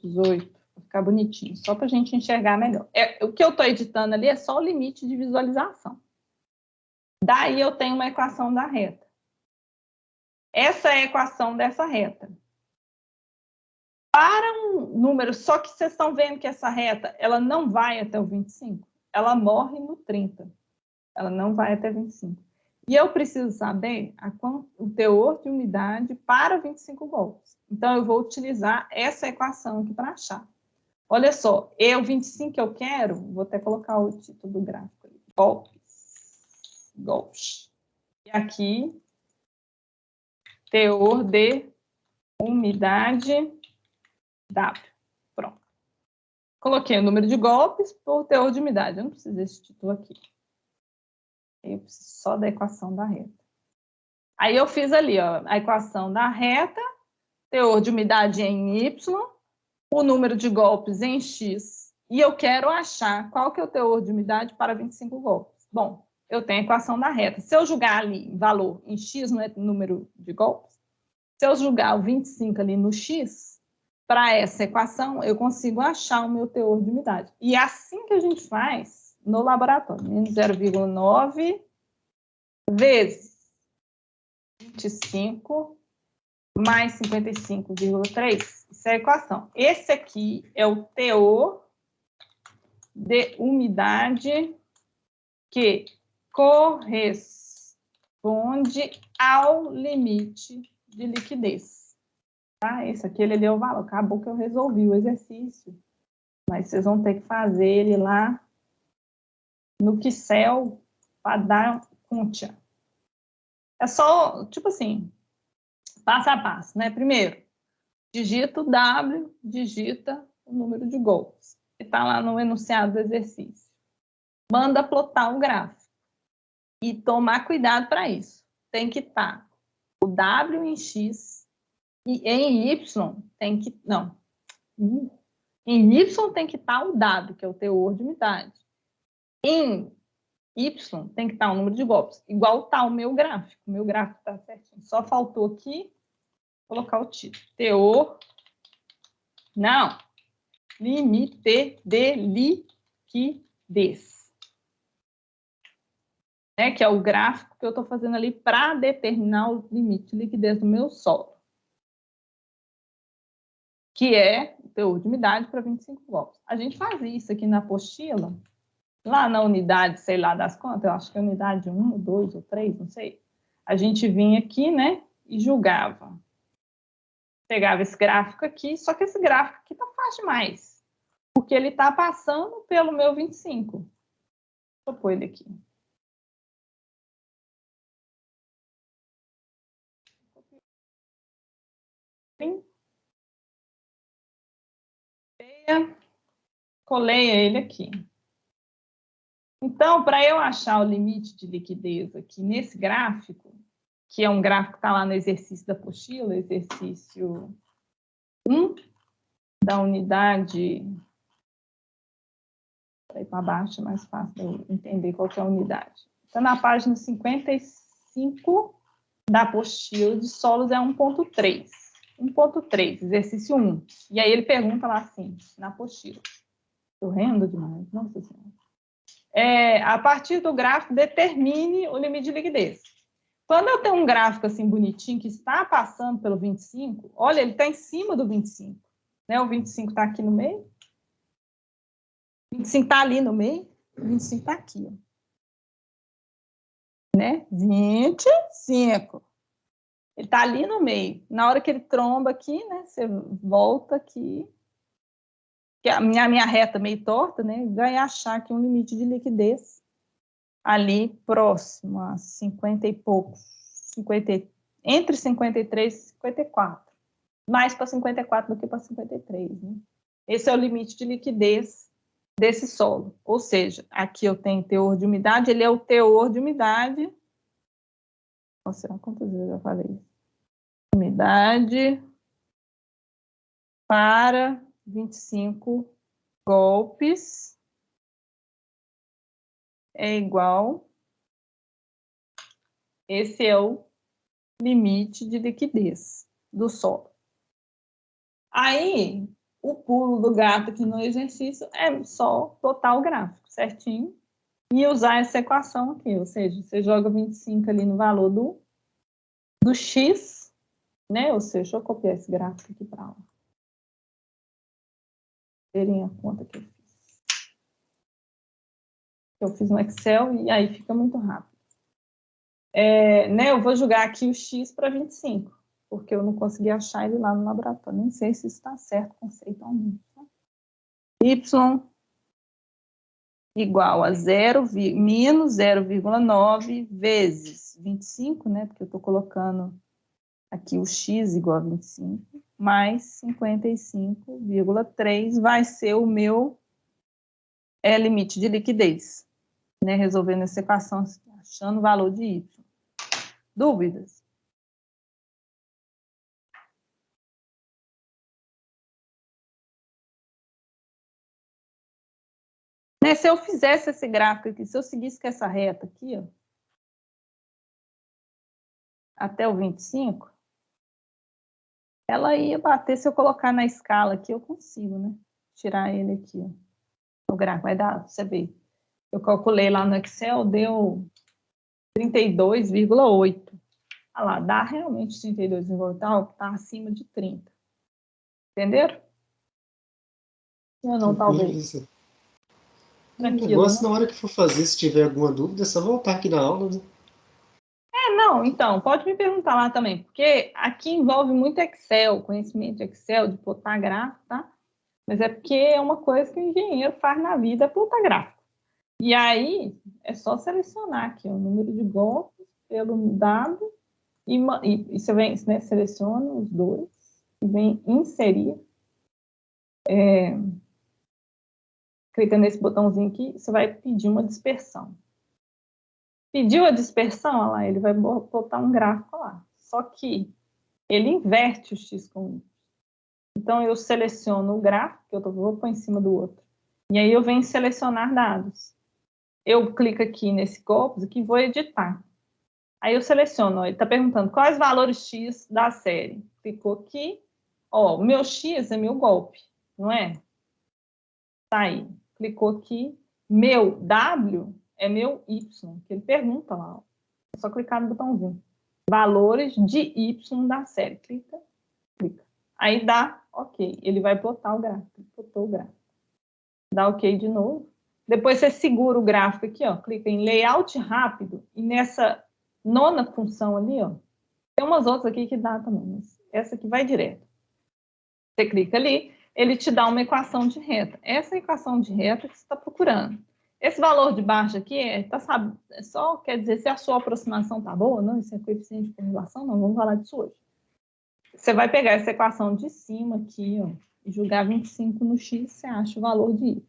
18, ficar bonitinho, só para a gente enxergar melhor. O que eu estou editando ali é só o limite de visualização. Daí eu tenho uma equação da reta. Essa é a equação dessa reta. Para um número, só que vocês estão vendo que essa reta, ela não vai até o 25, ela morre no 30. Ela não vai até 25. E eu preciso saber o teor de umidade para 25 golpes. Então, eu vou utilizar essa equação aqui para achar. Olha só, o 25 que eu quero, vou até colocar o título do gráfico ali. Golpes. E aqui, teor de umidade W. Pronto. Coloquei o número de golpes por teor de umidade. Eu não preciso desse título aqui. Eu preciso só da equação da reta. Aí eu fiz ali, ó, a equação da reta, teor de umidade em Y, o número de golpes em X, e eu quero achar qual que é o teor de umidade para 25 golpes. Bom, eu tenho a equação da reta. Se eu jogar ali valor em X, não é número de golpes, se eu jogar o 25 ali no X, para essa equação, eu consigo achar o meu teor de umidade. E é assim que a gente faz no laboratório. Menos 0,9 vezes 25 mais 55,3. Isso é a equação. Esse aqui é o teor de umidade que corresponde ao limite de liquidez. Tá? Esse aqui ele deu o valor. Acabou que eu resolvi o exercício. Mas vocês vão ter que fazer ele lá no Excel para dar conta. É só, tipo assim, passo a passo, né? Primeiro, digita o W, digita o número de golpes, que está lá no enunciado do exercício. Manda plotar o gráfico. E tomar cuidado para isso. Tem que estar o W em X e em Y tem que... Não. Em Y tem que estar o W, que é o teor de umidade. Em Y tem que estar o número de golpes. Igual está o meu gráfico. O meu gráfico está certinho. Só faltou aqui colocar o título. Teor... Não. Limite de liquidez. Que é o gráfico que eu estou fazendo ali para determinar o limite de liquidez do meu solo. Que é o teor de umidade para 25 golpes. A gente fazia isso aqui na apostila, lá na unidade, sei lá das quantas, eu acho que é unidade 1, 2 ou 3, não sei. A gente vinha aqui, né, e julgava. Pegava esse gráfico aqui, só que esse gráfico aqui tá fácil demais, porque ele tá passando pelo meu 25. Deixa eu pôr ele aqui. Coleia ele aqui. Então, para eu achar o limite de liquidez aqui nesse gráfico, que é um gráfico que está lá no exercício da apostila, exercício 1, da unidade... Para baixo é mais fácil de eu entender qual que é a unidade. Está na página 55 da apostila de solos, é 1.3. 1.3, exercício 1. E aí ele pergunta lá assim, na apostila. Estou rindo demais, nossa senhora. A partir do gráfico, determine o limite de liquidez. Quando eu tenho um gráfico assim bonitinho, que está passando pelo 25, olha, ele está em cima do 25. Né? O 25 está aqui no meio. O 25 está ali no meio. O 25 está aqui. Ó. Né? 25. Ele está ali no meio. Na hora que ele tromba aqui, né? Você volta aqui. Que a minha reta meio torta, né? Vai achar aqui um limite de liquidez ali próximo a 50 e poucos. Entre 53 e 54. Mais para 54 do que para 53, né? Esse é o limite de liquidez desse solo. Ou seja, aqui eu tenho teor de umidade, ele é o teor de umidade. Nossa, quantas vezes eu falei isso? Umidade para 25 golpes é igual. Esse é o limite de liquidez do solo. Aí, o pulo do gato aqui no exercício é só botar o gráfico certinho e usar essa equação aqui, ou seja, você joga 25 ali no valor do x, né? Ou seja, deixa eu copiar esse gráfico aqui para lá. Verem a conta que eu fiz. Eu fiz no Excel e aí fica muito rápido. Né, eu vou jogar aqui o x para 25, porque eu não consegui achar ele lá no laboratório. Nem sei se isso está certo conceitualmente. Tá? Y igual a menos 0,9 vezes 25, né? Porque eu estou colocando aqui o x igual a 25, mais 55,3 vai ser o meu limite de liquidez, né? Resolvendo essa equação, achando o valor de y. Dúvidas? Né, se eu fizesse esse gráfico aqui, se eu seguisse com essa reta aqui, ó, até o 25, ela ia bater, se eu colocar na escala aqui, eu consigo, né? Tirar ele aqui, ó. O gráfico vai dar, você vê. Eu calculei lá no Excel, deu 32,8. Olha lá, dá realmente 32,8, tá acima de 30. Entenderam? Eu não, talvez. Tranquilo. O negócio, na hora que for fazer, se tiver alguma dúvida, é só voltar aqui na aula, né? Não, então, pode me perguntar lá também, porque aqui envolve muito Excel, conhecimento de Excel, de botar gráfico, tá? Mas é porque é uma coisa que o engenheiro faz na vida, é botar gráfico. E aí, é só selecionar aqui o número de golpes pelo dado, e você vem, né, seleciona os dois, e vem inserir, clicando nesse botãozinho aqui, você vai pedir uma dispersão. Pediu a dispersão, olha lá, ele vai botar um gráfico lá. Só que ele inverte o x com y. Então, eu seleciono o gráfico, que eu vou pôr em cima do outro. E aí eu venho selecionar dados. Eu clico aqui nesse golpe aqui e vou editar. Aí eu seleciono, ó, ele está perguntando quais valores x da série. Clicou aqui, ó, o meu x é meu golpe, não é? Tá aí. Clicou aqui, meu w é meu y, que ele pergunta lá, ó. É só clicar no botãozinho. Valores de y da série. Clica. Aí dá OK. Ele vai botar o gráfico. Botou o gráfico. Dá OK de novo. Depois você segura o gráfico aqui, ó. Clica em layout rápido. E nessa nona função ali, ó. Tem umas outras aqui que dá também, mas essa aqui vai direto. Você clica ali, ele te dá uma equação de reta. Essa equação de reta que você está procurando. Esse valor de baixo aqui só quer dizer se a sua aproximação está boa, não? Isso é coeficiente de formulação? Não, vamos falar disso hoje. Você vai pegar essa equação de cima aqui, ó, e jogar 25 no x, você acha o valor de y.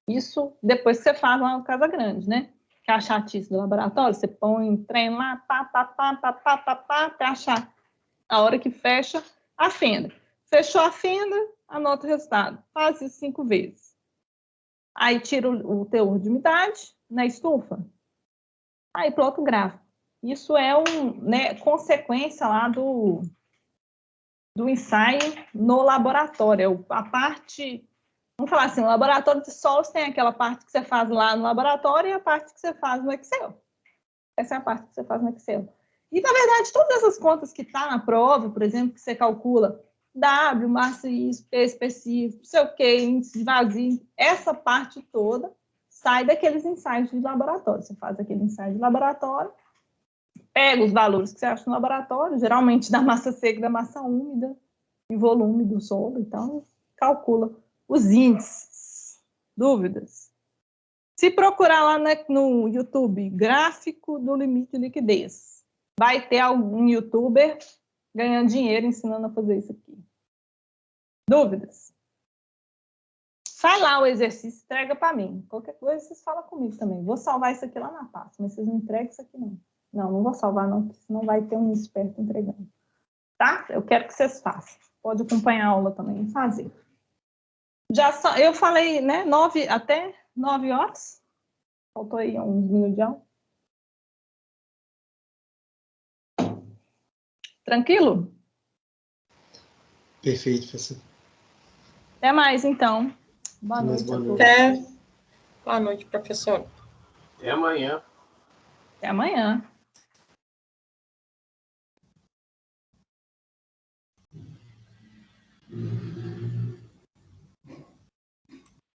Isso depois que você faz lá no Casa Grande, né? Que é a chatice do laboratório, você põe o trem lá, até achar a hora que fecha a fenda. Fechou a fenda, anota o resultado. Faz isso 5 vezes. Aí tira o teor de umidade na estufa. Aí plota o gráfico. Isso é consequência lá do ensaio no laboratório. A parte, vamos falar assim, o laboratório de solos tem aquela parte que você faz lá no laboratório e a parte que você faz no Excel. Essa é a parte que você faz no Excel. E, na verdade, todas essas contas que estão na prova, por exemplo, que você calcula W, massa isso, P específico, não sei o quê, índice de vazio, essa parte toda sai daqueles ensaios de laboratório. Você faz aquele ensaio de laboratório, pega os valores que você acha no laboratório, geralmente da massa seca e da massa úmida, e volume do solo, então calcula os índices. Dúvidas? Se procurar lá no YouTube, gráfico do limite de liquidez, vai ter algum youtuber ganhando dinheiro ensinando a fazer isso aqui. Dúvidas? Faz lá o exercício, entrega para mim. Qualquer coisa, vocês falam comigo também. Vou salvar isso aqui lá na pasta, mas vocês não entregam isso aqui não. Não vou salvar não, porque senão vai ter um esperto entregando. Tá? Eu quero que vocês façam. Pode acompanhar a aula também e fazer. Eu falei, né, até 9 horas. Faltou aí uns minutos de aula. Tranquilo? Perfeito, professor. Até mais, então. Boa noite. Boa noite, professor. Até amanhã. Até amanhã.